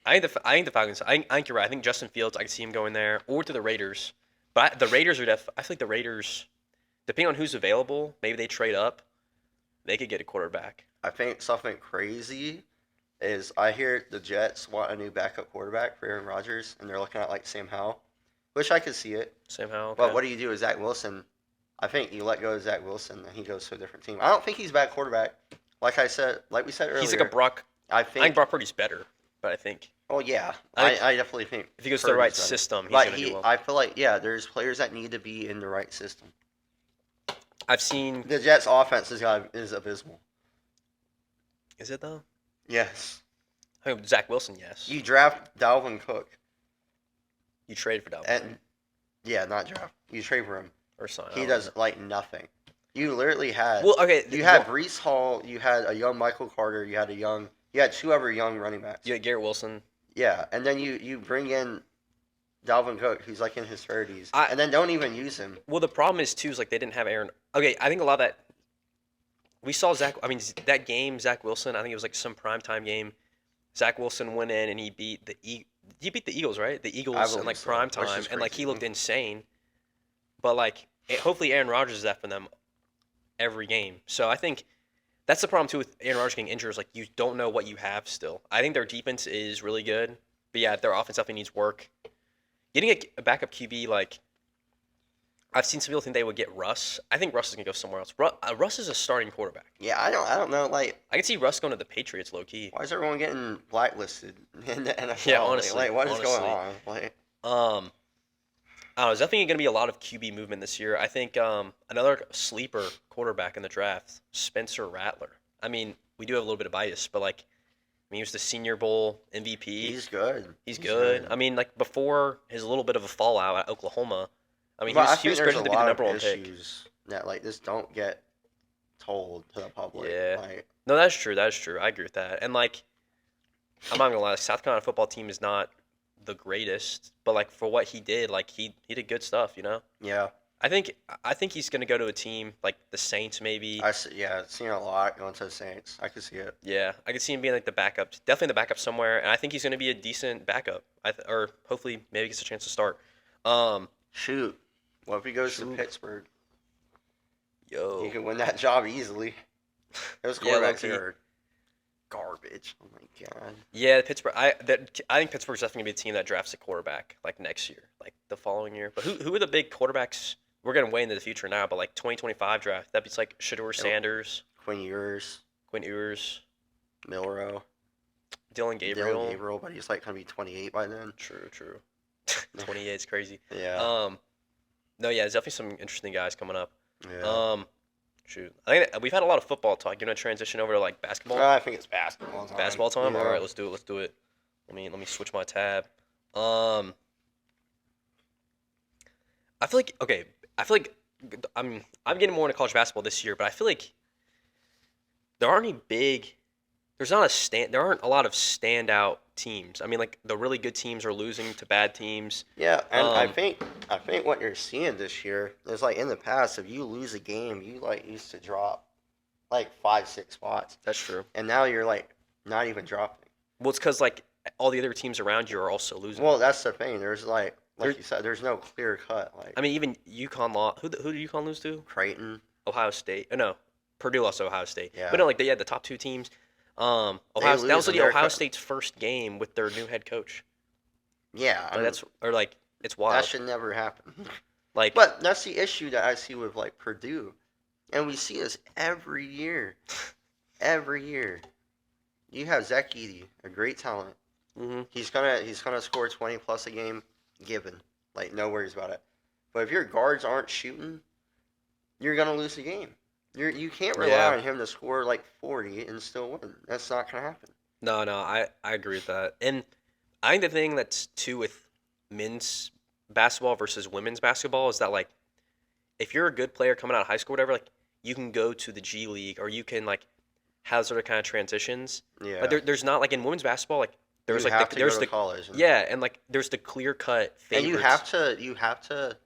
I think the Falcons. I think you're right. I think Justin Fields. I can see him going there or to the Raiders. But the Raiders are I feel like the Raiders, depending on who's available, maybe they trade up. They could get a quarterback. I think something crazy is I hear the Jets want a new backup quarterback for Aaron Rodgers, and they're looking at like Sam Howell, which I could see it. Somehow. But what do you do with Zach Wilson? I think you let go of Zach Wilson, and he goes to a different team. I don't think he's a bad quarterback. Like we said earlier, He's like a Brock. I I think think. Brock Purdy's better, but I think Oh yeah, I think I definitely think if he goes to the right Purdy's better. system, he's But gonna do well. I feel like there's players that need to be in the right system. I've seen. The Jets' offense is abysmal. Is it though? Yes, I mean, Zach Wilson, yes. you draft Dalvin Cook, You trade for Dalvin and not draft. You trade for him. or sign. He does like nothing. You literally had. Well, okay. You had Brees Hall. You had a young Michael Carter. You had two other young running backs. You had Garrett Wilson. Yeah, and then you bring in Dalvin Cook, who's like in his 30s, I- and then don't even use him. Well, the problem is too is like they didn't have Aaron. Okay, I think a lot of that. We saw Zach. I mean, that game, Zach Wilson. I think it was like some primetime game. Zach Wilson went in and he beat he beat the Eagles, right? The Eagles in believe like so, prime which time, is and like he crazy. looked insane. But like, hopefully Aaron Rodgers is that for them every game. So I think that's the problem too with Aaron Rodgers getting injured. Is like you don't know what you have still. I think their defense is really good, but yeah, their offense definitely needs work. Getting a backup QB, like I've seen some people think they would get Russ. I think Russ is gonna go somewhere else. Russ is a starting quarterback. Yeah, I don't know. Like, I could see Russ going to the Patriots, low key. why is everyone getting blacklisted in the NFL? Yeah, honestly, like what is going honestly. on? Like, I don't know. There's definitely gonna be a lot of QB movement this year. I think another sleeper quarterback in the draft, Spencer Rattler. I mean, we do have a little bit of bias, but like, I mean, he was the Senior Bowl MVP. he's good. He's good. I mean, like before his little bit of a fallout at Oklahoma. I mean, But I he was think there's projected a to be the lot number of one pick. issues that like this don't get told to the public. Yeah. Like, No, that's true. That's true. I agree with that. And like, I'm not gonna lie, South Carolina football team is not the greatest, but like for what he did, like he did good stuff. You know, yeah, I think he's gonna go to a team like the Saints, maybe. seen a lot going to the Saints. I could see it. Yeah, I could see him being like the backup, definitely the backup somewhere, and I think he's gonna be a decent backup. Or hopefully maybe gets a chance to start. Shoot, what if he goes to Shoot. Pittsburgh? Yo, He could win that job easily. Those Yeah, quarterbacks low-key. are garbage. Oh my god. yeah, Pittsburgh. I think Pittsburgh's definitely gonna be a team that drafts a quarterback like next year, like the following year. But who are the big quarterbacks? We're getting way into the future now, but like 2025 draft, that'd be like Shador Sanders, Quinn Ewers, Quinn Ewers, Milrow, Dylan Gabriel. Dylan Gabriel, but he's like gonna be 28 by then. True. 28 is crazy. Yeah. No, yeah, there's definitely some interesting guys coming up. Yeah. Shoot, I think we've had a lot of football talk. You know, transition over to like basketball. I think it's basketball time. Basketball time. Yeah. All right, let's do it. Let's do it. Let me switch my tab. I feel like okay. I feel like I'm getting more into college basketball this year, but I feel like there aren't any big. There aren't a lot of standout teams. I mean, like the really good teams are losing to bad teams. Yeah, and I Um, think what you're seeing this year is like in the past, if you lose a game, you like used to drop like 5-6 spots, That's true. and now you're like not even dropping. Well, it's because like all the other teams around you are also losing. Well, that's the thing. There's like There- you said, there's no clear cut. Like I mean, even UConn lost. Who did UConn lose to? Creighton. Ohio State. Oh, no, Purdue lost to Ohio State. Yeah. But no, like they had the top two teams. Ohio, that lose was and the they're Ohio co- State's first game with their new head coach. Yeah, Like that's or like it's wild. that should never happen. Like But that's the issue that I see with like Purdue, and we see this every year. Every year, you have Zach Edey, a great talent. mhm. He's gonna score 20 plus a game, given. Like no worries about it. But if your guards aren't shooting, you're gonna lose the game. You can't rely Yeah. on him to score like 40 and still win. That's not gonna happen. No, I agree with that. And I think the thing that's too with men's basketball versus women's basketball is that like if you're a good player coming out of high school, or whatever, like you can go to the G League or you can like have sort of kind of transitions. Yeah. Like there's not like in women's basketball, like there's you like have to there's go the to college. yeah, and like there's the clear cut And favorites. you have to.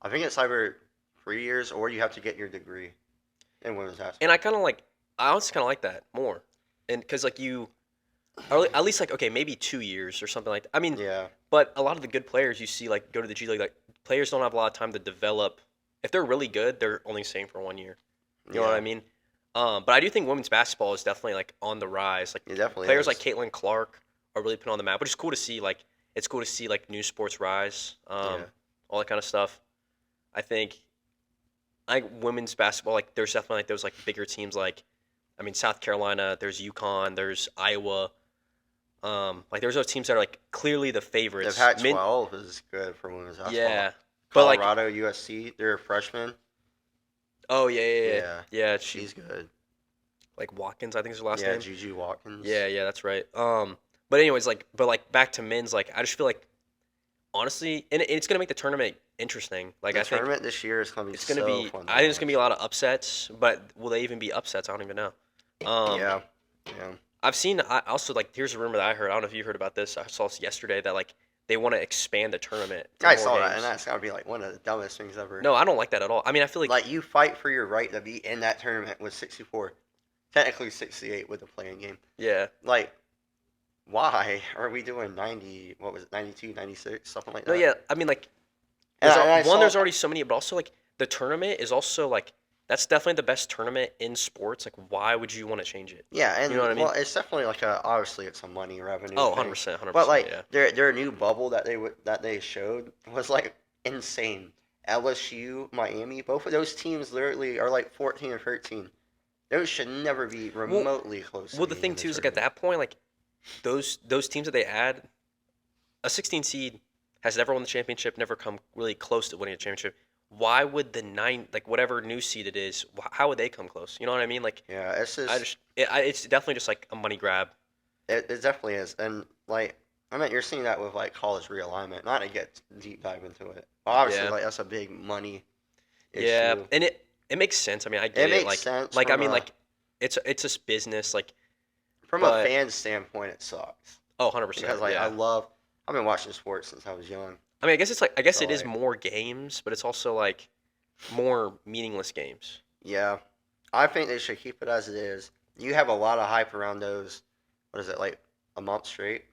I think it's either 3 years or you have to get your degree in women's basketball. And I honestly kind of like that more, and because like you, or at least like okay maybe 2 years or something like that. I mean, Yeah. but a lot of the good players you see like go to the G League, like players don't have a lot of time to develop. If they're really good, they're only staying for 1 year. You know what I mean? But I do think women's basketball is definitely like on the rise. Like It definitely players is. like Caitlin Clark are really put on the map, which is cool to see. Like it's cool to see like new sports rise, Yeah. all that kind of stuff. I think women's basketball, like there's definitely like those like bigger teams like, I mean South Carolina, there's UConn, there's Iowa. Like there's those teams that are like clearly the The favorites. Pac-12 is good for women's basketball. Yeah, but like Colorado, USC, they're freshmen. oh yeah Yeah. yeah. She's good. like Watkins, I think is her last Yeah, name. Juju Watkins. Yeah, that's right. But anyways, like back to men's, like I just feel like honestly, and it's gonna make the tournament interesting. Like The I think tournament this year is gonna be it's gonna so be. fun. to I think it's gonna be a watch. lot of upsets, but will they even be upsets? I don't even know. Yeah. Yeah. I've seen. I also like. Here's a rumor that I heard. I don't know if you heard about this. I saw this yesterday that like they want to expand the tournament. To I more saw that, games. and that's gotta be like one of the dumbest things ever. No, I don't like that at all. I mean, I feel like Like you fight for your right to be in that tournament with 64, technically 68 with the playing game. yeah. Like, why are we doing 90? What was it, 92, 96, something like that? No, yeah. I mean, like And there's I saw- there's already so many, but also like the tournament is also like that's definitely the best tournament in sports. Like, why would you want to change it? Yeah, and You know what I mean? well, it's definitely like obviously it's a money revenue. Oh, thing. 100%, 100%. But like yeah. their new bubble that they showed was like insane. LSU, Miami, both of those teams literally are like 14 or 13. Those should never be remotely close. Well, to the being thing in too is like at tournament. that point, like those teams that they add, a 16 seed has never won the championship, never come really close to winning a championship. Why would the like whatever new seed it is, how would they come close? You know what I mean? Like Yeah, it's just it's definitely just like a money grab. it definitely is, and like I mean you're seeing that with like college realignment. Not to get deep dive into it. Obviously, Yeah. like that's a big money issue. Yeah, and it makes sense. I mean, I get It it. makes Like sense like I from mean a- like it's just business. Like From but- a fan standpoint, it sucks. oh, 100%. Because like yeah. I've been watching sports since I was young. I mean, I guess it So, is like- more games, but it's also like more meaningless games. Yeah, I think they should keep it as it is. You have a lot of hype around those. What is it like a month straight?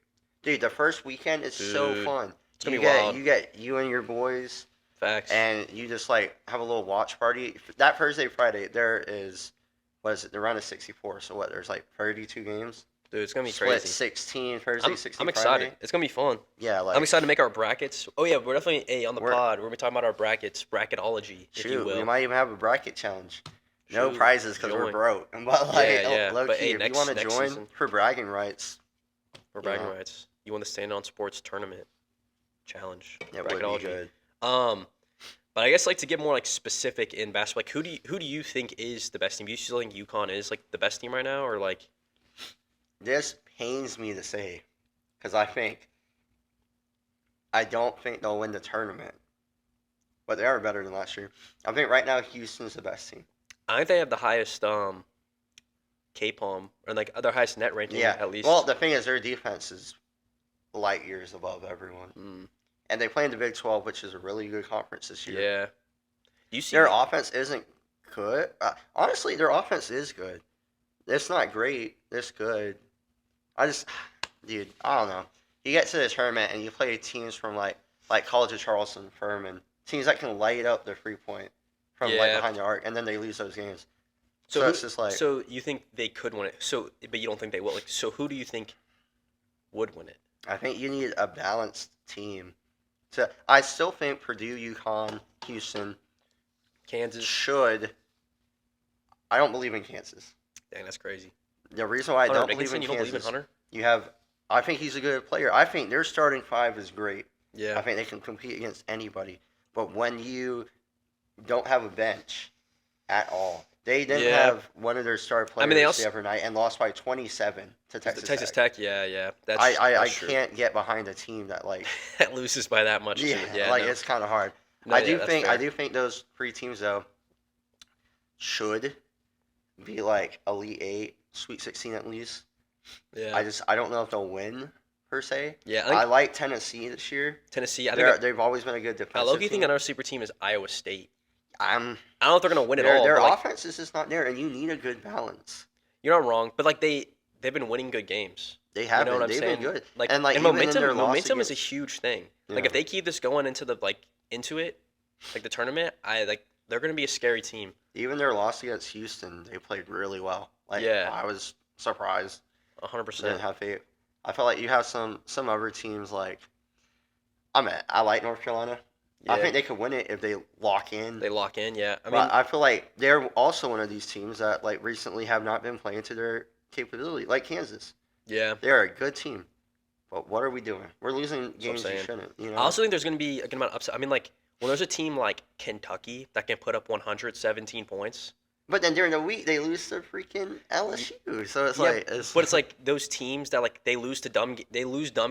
Dude, the first weekend is so Dude, fun. it's gonna you be get wild. you get you and your boys, Facts. and you just like have a little watch party. That Thursday, Friday, there is what is it? The round of 64. So what? There's like 32 games. Dude, it's gonna be Split crazy. 16 Thursday, I'm 16 excited. Friday. It's gonna be fun. Yeah, like I'm excited to make our brackets. Oh yeah, we're definitely on the We're- pod. We're gonna be talking about our brackets, bracketology, if you shoot, will. we might even have a bracket challenge. No Shoot, prizes because we're join. broke. But like, Yeah. low But, key, hey, if you next- want to next join season. for bragging rights, Or bragging know. rights. You won the Stand On Sports tournament challenge. it would be bracketology. good. But I guess like to get more like specific in basketball, like who do you think is the best team? Do you still think UConn is like the best team right now, or like This pains me to say because I don't think they'll win the tournament, but they are better than last year. I think right now Houston's the best team. I think they have the highest KPOM or like their highest net ranking Yeah, at least. Well, the thing is, their defense is light years above everyone, Mm, and they play in the Big 12, which is a really good conference this year. yeah. Do you see Their offense isn't good. Honestly, their offense is good. It's not great. It's good. Dude, I don't know. You get to the tournament and you play teams from like College of Charleston, Furman, teams that can light up the 3-point from like Yeah. behind the arc, and then they lose those games. So it's just like so you think they could win it? So, but you don't think they will. Like, so who do you think would win it? I think you need a balanced team. I still think Purdue, UConn, Houston Kansas. should. I don't believe in Kansas. Dang, that's crazy. The reason why I Hunter don't believe Dickinson, in you don't believe in Kansas, Hunter? you have. I think he's a good player. I think their starting five is great. Yeah. I think they can compete against anybody. But when you don't have a bench at all, they didn't Yeah. have one of their star players the other night and lost by 27 to Texas Texas Tech. Tech, yeah. That's I true. can't get behind a team that like that loses by that much. yeah, Yeah, like no. it's kind of hard. No, I yeah, do that's think fair. those three teams though should be like Elite Eight, Sweet 16 at least. Yeah. I don't know if they'll win per se. Yeah, I think I like Tennessee this year. Tennessee. I think They've always been a good I defensive low-key team. think another super team is Iowa State. I'm I don't know if they're gonna win it their all. their but, like, offense is just not there, and you need a good balance. you're not wrong, but like they've been winning good games. They have You know been. what I'm They've saying? been good. Like and like and even in their loss momentum is a against- huge thing. Like Yeah. if they keep this going into the into it, like the tournament, they're gonna be a scary team. even their loss against Houston, they played really well. Like Yeah. I was surprised. 100%. Didn't have faith. I feel like you have some other teams like I like North Carolina. I Yeah. think they could win it if they lock in. They lock in, yeah. I mean, But I feel like they're also one of these teams that like recently have not been playing to their capability, like Kansas. yeah. They're a good team, but what are we doing? We're losing what I'm games we saying. shouldn't. You know. I also think there's going to be a good amount of upset. I mean, like, when there's a team like Kentucky that can put up 117 points, But then during the week they lose to freaking LSU, so it's Yeah, like but it's like those teams that like they lose dumb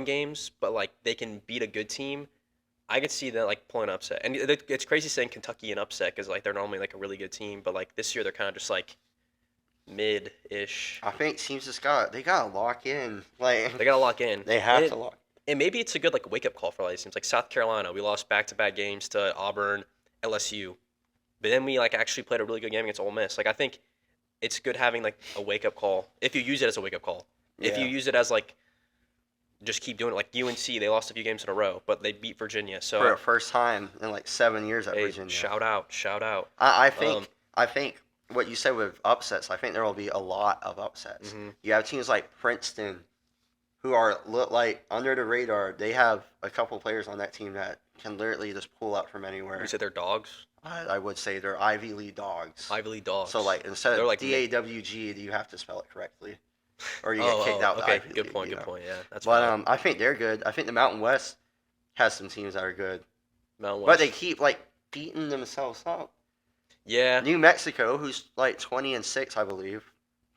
games, but like they can beat a good team. I could see that like pulling an upset, and it's crazy saying Kentucky an upset because like they're normally like a really good team, but like this year they're kind of just like mid-ish. I think teams they gotta lock in. Like They gotta lock in. they have And to lock. And maybe it's a good like wake up call for a lot of these teams. Like South Carolina, we lost back-to-back games to Auburn, LSU, but then we like actually played a really good game against Ole Miss. Like I think it's good having like a wake up call if you use it as a wake up call. If you Yeah. use it as like just keep doing it, like UNC, they lost a few games in a row, but they beat Virginia. For So the first time in like 7 years at hey, Virginia. shout out. I think what you said with upsets, I think there will be a lot of upsets. Mhm. You have teams like Princeton, who are like under the radar. They have a couple players on that team that can literally just pull up from anywhere. You said they're dogs, I would say they're Ivy League dogs. Ivy League dogs. So like instead They're of like DAWG, you have to spell it correctly, or you get kicked out. Of the okay, Ivy good League, point. you Good know? point. Yeah, that's But valid. I think they're good. I think the Mountain West has some teams that are good, Mountain but West. they keep like beating themselves up. yeah, New Mexico, who's like 20-6, I believe,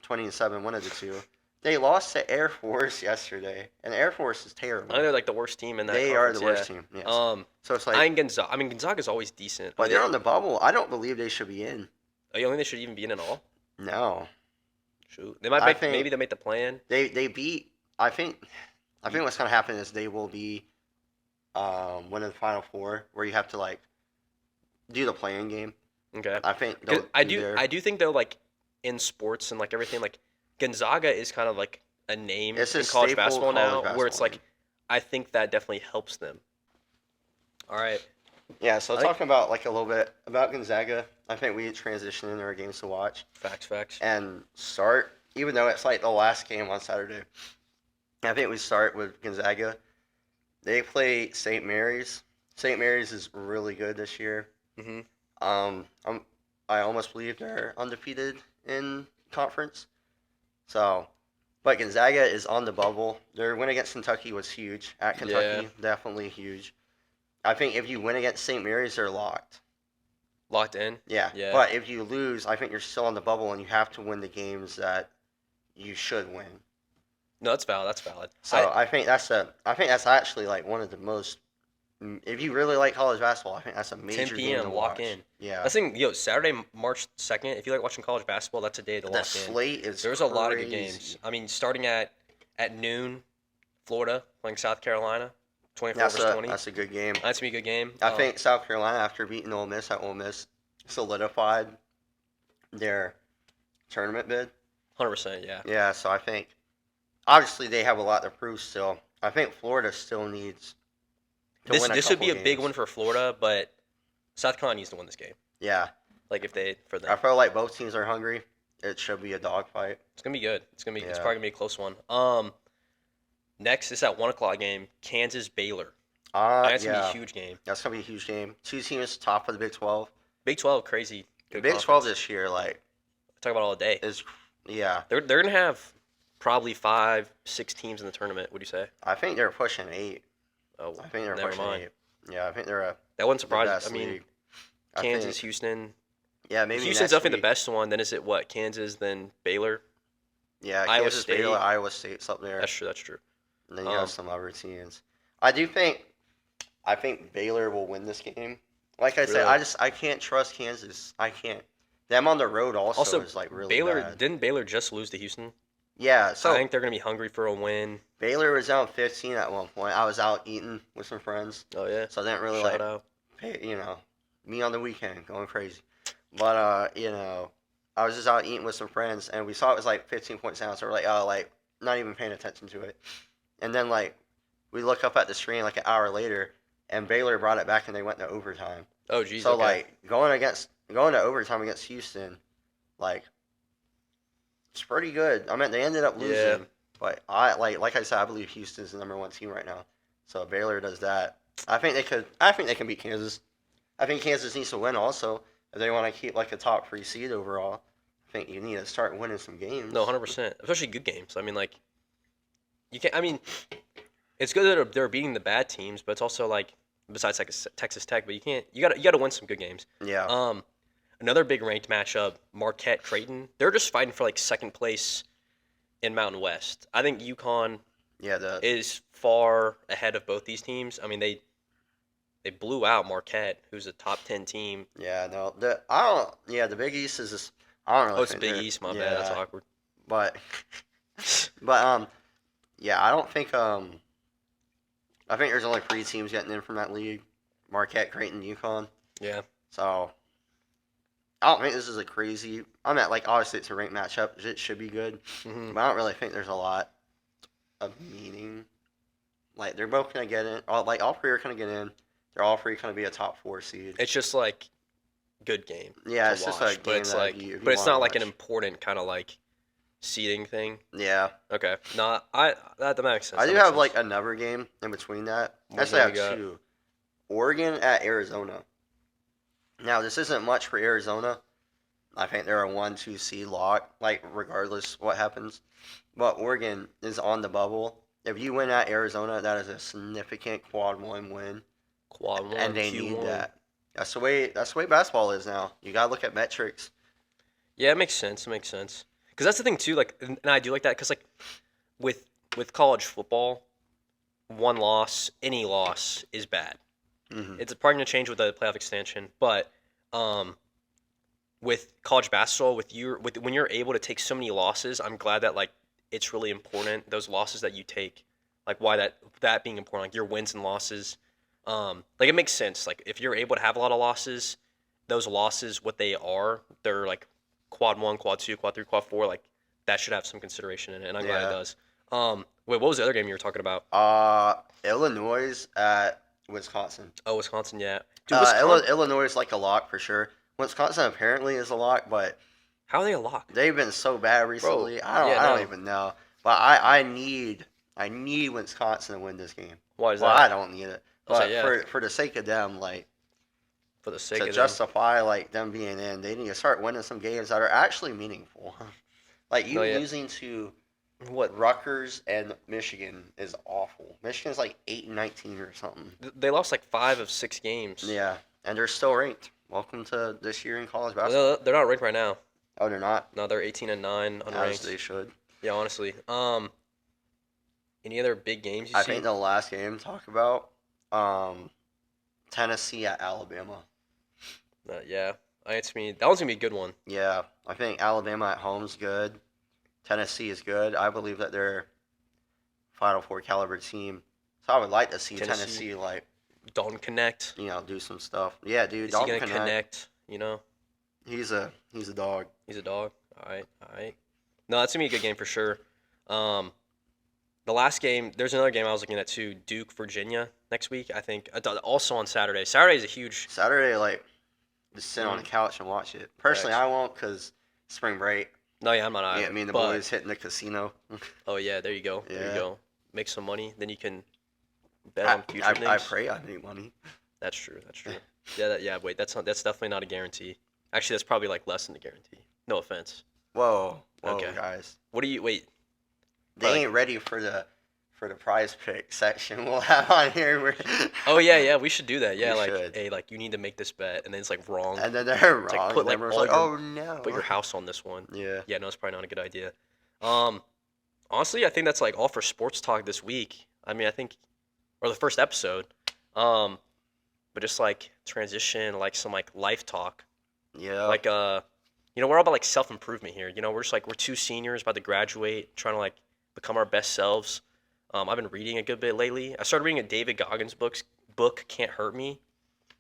20-7, one of the two. They lost to Air Force yesterday, and Air Force is terrible. I think they're like the worst team in that. They are the conference, worst yeah. team. Yes. So So it's like, I mean Gonzaga's always decent. but they're on the bubble. I don't believe they should be in. You don't think they should even be in at all? No, Shoot, they might I make think- maybe they make the plan. they beat. I think what's gonna happen is they will be one of the Final Four, where you have to like do the playing game. Okay. I think 'Cause they'll I be do there. I do think though like in sports and like everything like Gonzaga is kind of like a name It's a in college staple basketball college now where it's basketball. like I think that definitely helps them. All right. Yeah, so I think- talking about like a little bit about Gonzaga, I think we transition into our games to watch Facts. and start, even though it's like the last game on Saturday. I think we start with Gonzaga. They play St. Mary's. St. Mary's is really good this year. Mhm. I almost believe they're undefeated in conference. So, but Gonzaga is on the bubble. Their win against Kentucky was huge. At Kentucky, definitely huge. I think if you win against St. Mary's, they're locked. Locked in. Yeah. Yeah. But if you lose, I think you're still on the bubble, and you have to win the games that you should win. No, that's valid. That's valid. So I think that's actually like one of the most. If you really like college basketball, I think that's a major 10 game p.m. to lock watch. in. Yeah. That's the thing, Saturday, March 2nd, if you like watching college basketball, that's a day to The lock in. slate is There's a lot of good crazy. games. I mean, starting at noon, Florida playing South Carolina, 24 That's versus a 20. that's a good game. That's gonna be a good game. I think South Carolina, after beating Ole Miss at Ole Miss, solidified their tournament bid. 100%. Yeah. Yeah, so I think obviously they have a lot to prove still. I think Florida still needs to This win a this would be a couple big games. one for Florida, but South Carolina needs to win this game. Yeah, Like if they for I them. feel like both teams are hungry. it should be a dogfight. It's gonna be good. It's Yeah. probably gonna be a close one. Next is that 1 o'clock game, Kansas Baylor. I think it's gonna be a Yeah, huge game. that's gonna be a huge game. Two teams top of the Big 12. Big 12, crazy The good Big 12 conference. this year, like, Talk about all day. is yeah. They're gonna have probably 5, 6 teams in the tournament. Would you say? I think they're pushing 8. Oh, I think they're never pushing mind. 8. Yeah, I think they're That wouldn't the surprise best me. I mean, league. I Kansas, think, Houston. yeah, maybe Houston's next definitely week. the best one. Then is it what? Kansas, then Baylor. Yeah, Iowa Kansas, State. Baylor, Iowa State's up there. That's true. That's true. And then you Um, have some other teams. I think Baylor will win this game. Like I said, Really? I can't trust Kansas. I can't. Them on the road also is like really Baylor bad. didn't Baylor just lose to Houston? Yeah, I so think they're gonna be hungry for a win. Baylor was down 15 at one point. I was out eating with some friends, Oh yeah. so I didn't really Shout like out. pay, me on the weekend going crazy. But I was just out eating with some friends, and we saw it was like 15 points down. So we're like, oh, like not even paying attention to it. And then like we look up at the screen like an hour later, and Baylor brought it back, and they went to overtime. Oh geez. So Okay. like going to overtime against Houston, like it's pretty good. I mean, they ended up losing, Yeah. but like I said, I believe Houston's the number 1 team right now. So if Baylor does that, I think they could. I think they can beat Kansas. I think Kansas needs to win also if they want to keep like a top 3 seed overall. I think you need to start winning some games. No, 100%. Especially good games. I mean, like you can't. I mean, it's good that they're beating the bad teams, but it's also like besides Texas Tech, but you gotta win some good games. Yeah. Another big ranked matchup, Marquette Creighton. They're just fighting for like second place in Mountain West. I think UConn Yeah. is far ahead of both these teams. I mean, they blew out Marquette, who's a top 10 team. Yeah. No. I don't. Yeah. The Big East is just. I don't really. Oh, it's think Big they're- East. My yeah, bad. That's awkward. But. Yeah. I don't think. I think there's only 3 teams getting in from that league: Marquette, Creighton, UConn. Yeah. So. I don't think this is a crazy. I'm at like obviously it's a ranked matchup. It should be good, hmm but I don't really think there's a lot of meaning. Like they're both gonna get in. All 3 are gonna get in. They're all 3 gonna be a top 4 seed. It's just like good game. Yeah, to it's just watch, a game but it's that like, if you but it's wanna not like an watch. important kind of like seeding thing. Yeah, Okay, no, that makes sense. I That do makes have like sense. another game in between that. What Actually, I game you have got? 2. Oregon at Arizona. Now this isn't much for Arizona. I think they're a 1-2 seed lock, like regardless what happens. But Oregon is on the bubble. If you win at Arizona, that is a significant quad 1 win, Quad one, and they Q1. need that. That's the way basketball is now. You gotta look at metrics. Yeah, it makes sense. It makes sense. Because that's the thing too. Like, and I do like that because like with college football, one loss, any loss is bad. Hmm It's probably gonna change with the playoff extension, but with college basketball, with when you're able to take so many losses, I'm glad that like it's really important those losses that you take, like why that being important, like your wins and losses, like it makes sense. Like if you're able to have a lot of losses, those losses, what they are, they're like quad 1, quad 2, quad 3, quad 4, like that should have some consideration in it, and I'm glad it Yeah. does. Wait, what was the other game you were talking about? Illinois at Wisconsin. Oh, Wisconsin, yeah, dude, Wisconsin, Illinois is like a lock for sure. Wisconsin apparently is a lock, but how are they a lock? they've been so bad recently. I yeah, don't no. even know. But I need Wisconsin to win this game. Why is Well, that? I don't need it. I'll say, But yeah. for the sake of them, like For the sake to of them. justify like them being in, they need to start winning some games that are actually meaningful. Like you No, yeah. losing to What? Rutgers and Michigan is awful. Michigan's like 8-19 or something. They lost like 5 of 6 games. Yeah, and they're still ranked. Welcome to this year in college basketball. Well, they're not ranked right now. Oh, they're not. No, they're 18-9 As unranked. they should. Yeah, honestly. Any other big games you I see? think the last game to talk about, Tennessee at Alabama. Yeah, it's me. That one's gonna be a good one. Yeah, I think Alabama at home's good. Tennessee is good. I believe that they're Final Four caliber team. So I would like to see Tennessee. Tennessee like Dalton Connect. do some stuff. Yeah, dude. Is he Dalton gonna Connect, connect? You know, He's a dog. he's a dog. All right. No, that's gonna be a good game for sure. The last game, there's another game I was looking at too. Duke, Virginia next week. I think also on Saturday. Saturday is a huge. Saturday, like just sit on the couch and watch it. Personally, Facts. I won't because spring break. No, yeah, I'm not Yeah, either. me and the But boys hitting the casino. oh yeah, there you go. There you Yeah. go. Make some money, then you can bet I, on future I things. pray I make money. That's true. That's true. Yeah, yeah. Wait, that's definitely not a guarantee. Actually, that's probably like less than a guarantee. No offense. Whoa, Okay. guys. What do you wait? They Probably ain't ready for the prize pick section we'll have on here. oh yeah, yeah. We should do that. We Yeah, like should. hey, like you need to make this bet, and then it's like wrong. And then they're It's like wrong, put and like everyone's all like, your "Oh no!" put your house on this one. Yeah. Yeah, no, it's probably not a good idea. Um, honestly, I think that's like all for sports talk this week. I mean, I think or the first episode. Um, but just like transition, like some like life talk. Yeah. Like we're all about like self improvement here. We're just like we're two seniors about to graduate, trying to like become our best selves. I've been reading a good bit lately. I started reading a David Goggins book, Can't Hurt Me.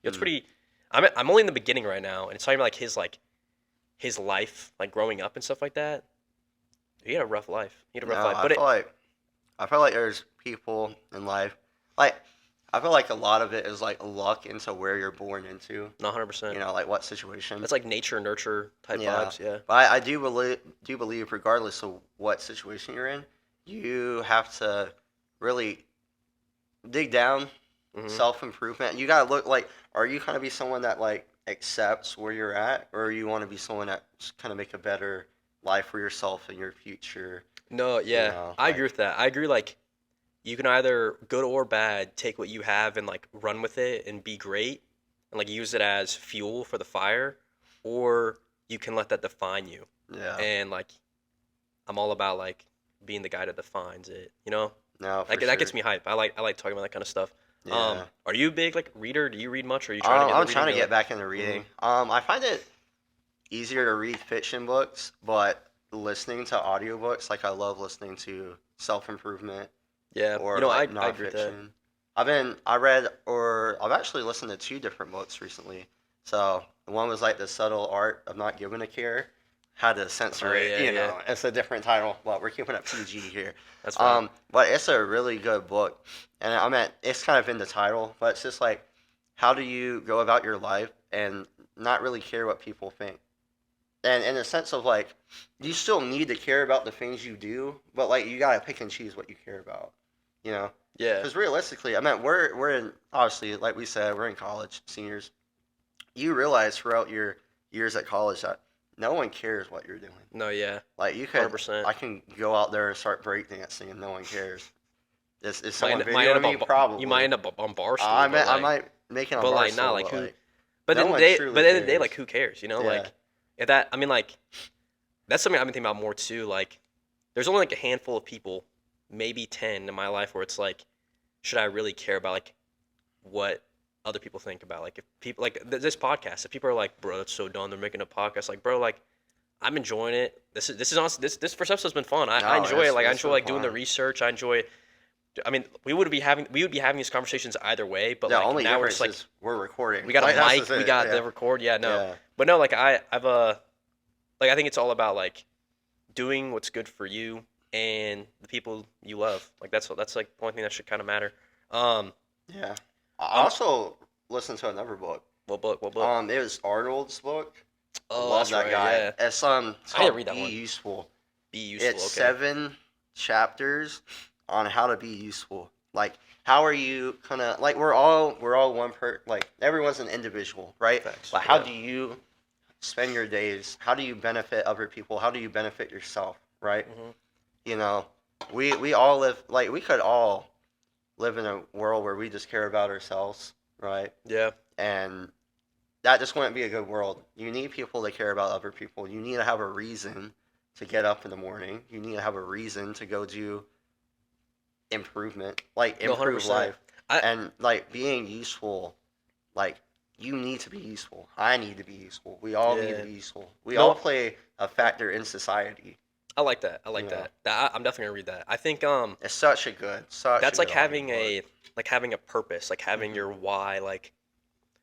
It's Mm. pretty. I'm only in the beginning right now, and it's talking about like his life, like growing up and stuff like that. He had a rough life. He had a rough No, life, but I feel like there's people in life like I feel like a lot of it is like luck into where you're born into. not 100%. Like what situation. That's like nature nurture type Yeah. vibes. Yeah. But I do believe regardless of what situation you're in, you have to really dig down, Hmm. self improvement. You gotta look like, are you kind of be someone that like accepts where you're at, or you want to be someone that kind of make a better life for yourself and your future? No, yeah, I agree Like with that. I agree. Like you can either good or bad take what you have and like run with it and be great and like use it as fuel for the fire, or you can let that define you. yeah, And like I'm all about like being the guy that defines it. no, for Like that sure. gets me hype. I like talking about that kind of stuff. Yeah. Are you a big like reader? Do you read much, or are you trying to get I'm into trying to reading? get back into Mhm. reading. I find it easier to read fiction books, but listening to audiobooks, like I love listening to self improvement Yeah, or I like I agree with that. nonfiction. I've actually listened to two different books recently. So one was like The Subtle Art of Not Giving a Care. Had to censor Oh it, yeah, yeah, it's a different title, but we're keeping it PG here. that's fine. But it's a really good book, and it's kind of in the title, but it's just like, how do you go about your life and not really care what people think? And in a sense of like, you still need to care about the things you do, but like you gotta pick and choose what you care about, you know? Yeah, Because realistically, we're in, obviously, like we said, we're in college, seniors. You realize throughout your years at college that no one cares what you're doing. no, yeah, Like hundred percent. I can go out there and start breakdancing and no one cares. Is someone Might end videoing up me? Probably. you might end up on Barstool, but I like might make it on but like nah, Barstool, like but who? like But no then one they truly but at the end of the day, cares. like who cares? Yeah, Like if that I mean like that's something I've been thinking about more too. Like there's only like a handful of people, maybe 10 in my life where it's like, should I really care about like what other people think about like if people like this podcast, if people are like, bro, that's so dumb, they're making a podcast, like bro, like I'm enjoying it. This is honestly this first episode's been fun. I no, enjoy it. Like I it's enjoy been like doing the fun. research. I mean, we would be having these conversations either way, but The like only now we're difference just like is we're recording. we got a Like, that's mic, just we it. got Yeah, the record. Yeah, no, yeah, but no, like I've like I think it's all about like doing what's good for you and the people you love. Like that's like the only thing that should kind of matter. Um, yeah. I um, also listened to another book. what book? What book? It was Arnold's book. I Oh, love that's that right. guy. Yeah, It's I didn't called read that Be one. Useful. Be useful. It's Okay. 7 chapters on how to be useful. Like, how are you gonna, like, we're all one like everyone's an individual, right? Facts. But how Yeah. do you spend your days? How do you benefit other people? How do you benefit yourself, right? Hmm. You know, we all live, like, we could all live in a world where we just care about ourselves, right? Yeah. And that just wouldn't be a good world. You need people to care about other people. You need to have a reason to get up in the morning. You need to have a reason to go do improvement, like No, improve 100%. life. I And like being useful, like you need to be useful. I need to be useful. We all need yeah. to be useful. We No, all play a factor in society. I like that. I like You know, that. I'm definitely gonna read that. I think it's such a that's like good having audiobook. having a purpose, like having Mhm. your why. Like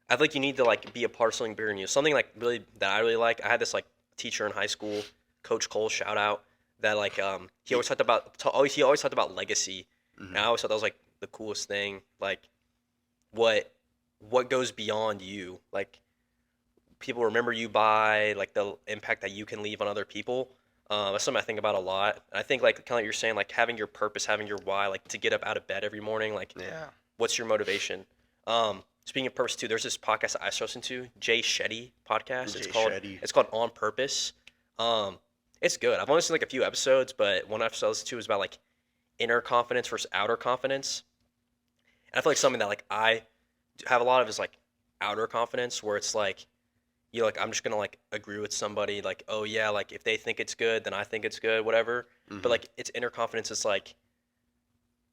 I think you need to like be a part of something bigger than you. Something like really that I really like. I had this like teacher in high school, Coach Cole, shout out. That like he always he always talked about legacy, and I Mhm. always thought that was like the coolest thing. Like what what goes beyond you. Like people remember you by like the impact that you can leave on other people. That's something I think about a lot. And I think like kind of like you're saying, like having your purpose, having your why, like to get up out of bed every morning, like Yeah. what's your motivation? Speaking of purpose too, there's this podcast that I started listening to, Jay Shetty podcast. Jay Shetty. It's called On Purpose. It's good. I've only seen like a few episodes, but one episode I listened to was about like inner confidence versus outer confidence. And I feel like something that like I have a lot of is like outer confidence, where it's like you know, like I'm just gonna like agree with somebody, like oh yeah, like if they think it's good, then I think it's good, whatever. But like it's inner confidence is like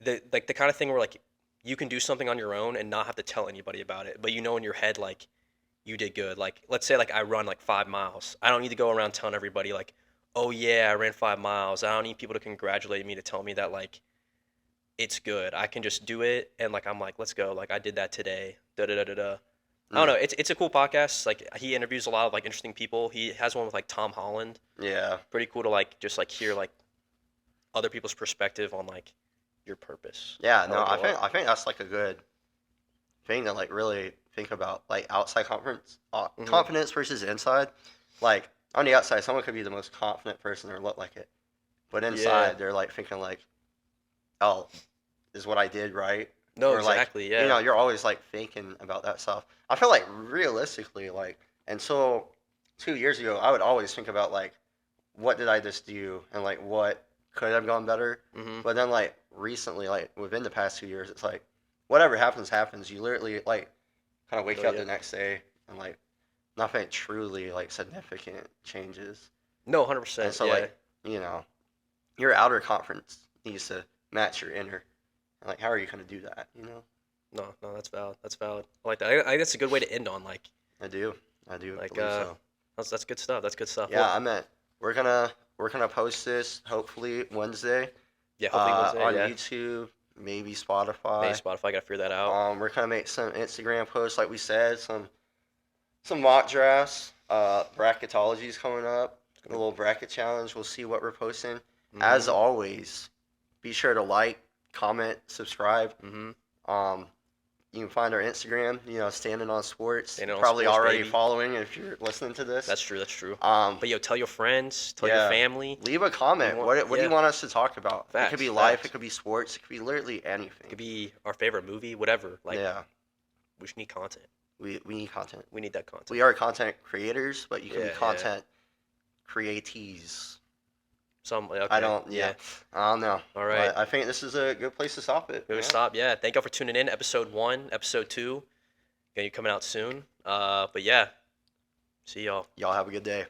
the kind of thing where like you can do something on your own and not have to tell anybody about it, but you know in your head like you did good. Like let's say like I run like 5 miles, I don't need to go around telling everybody like oh yeah I ran 5 miles. I don't need people to congratulate me to tell me that like it's good. I can just do it and like I'm like let's go, like I did that today. Da da da da da. I don't know. It's a cool podcast. Like he interviews a lot of like interesting people. He has one with like Tom Holland. Yeah. Pretty cool to like just like hear like other people's perspective on like your purpose. Yeah, no, like it a lot. I think that's like a good thing to like really think about, like outside confidence versus inside. Like on the outside, someone could be the most confident person or look like it, but inside they're like thinking like, oh, is what I did right? No, Or exactly. like, Yeah. you know, you're always like thinking about that stuff. I feel like realistically, like until 2 years ago, I would always think about like, what did I just do, and like what could have gone better. Mhm. But then like recently, like within the past 2 years, it's like whatever happens, happens. You literally like kind of wake Oh, up yeah. the next day and like nothing truly like significant changes. No, And 100%. so Yeah. like, you know, your outer conference needs to match your inner. And, like, how are you gonna do that? You know? No, that's valid. That's valid. I like that. I think that's a good way to end on. Like, I do. I do like believe so. that's good stuff. That's good stuff. Yeah, Well, I meant we're gonna post this hopefully Wednesday. yeah. Hopefully Wednesday. On Yeah. YouTube, maybe Spotify. Maybe Spotify. Gotta figure that out. We're gonna make some Instagram posts, like we said, some mock drafts. Bracketology is coming up. A little bracket challenge. We'll see what we're posting. As Mhm. always, be sure to like, comment, subscribe. Mhm. You can find our Instagram, you know, Standing on Sports. Standing on Probably Sports, already baby. following if you're listening to this. That's true. That's true. Um, But yo, tell your friends. Tell your yeah. family. Leave a comment. want- What do you yeah. want us to talk about? It could Facts, be life. facts. It could be sports. It could be literally anything. It could be our favorite movie. Whatever. Like, yeah, we just need content. we need content. We need that content. We are content creators, but you can Yeah, be yeah. content createes. Okay. I don't. Yeah, I don't know. All right. But I think this is a good place to stop it. We're gonna yeah? stop. Yeah. Thank y'all for tuning in. Episode 1, episode 2. Gonna be coming out soon. But yeah. See y'all. Y'all have a good day.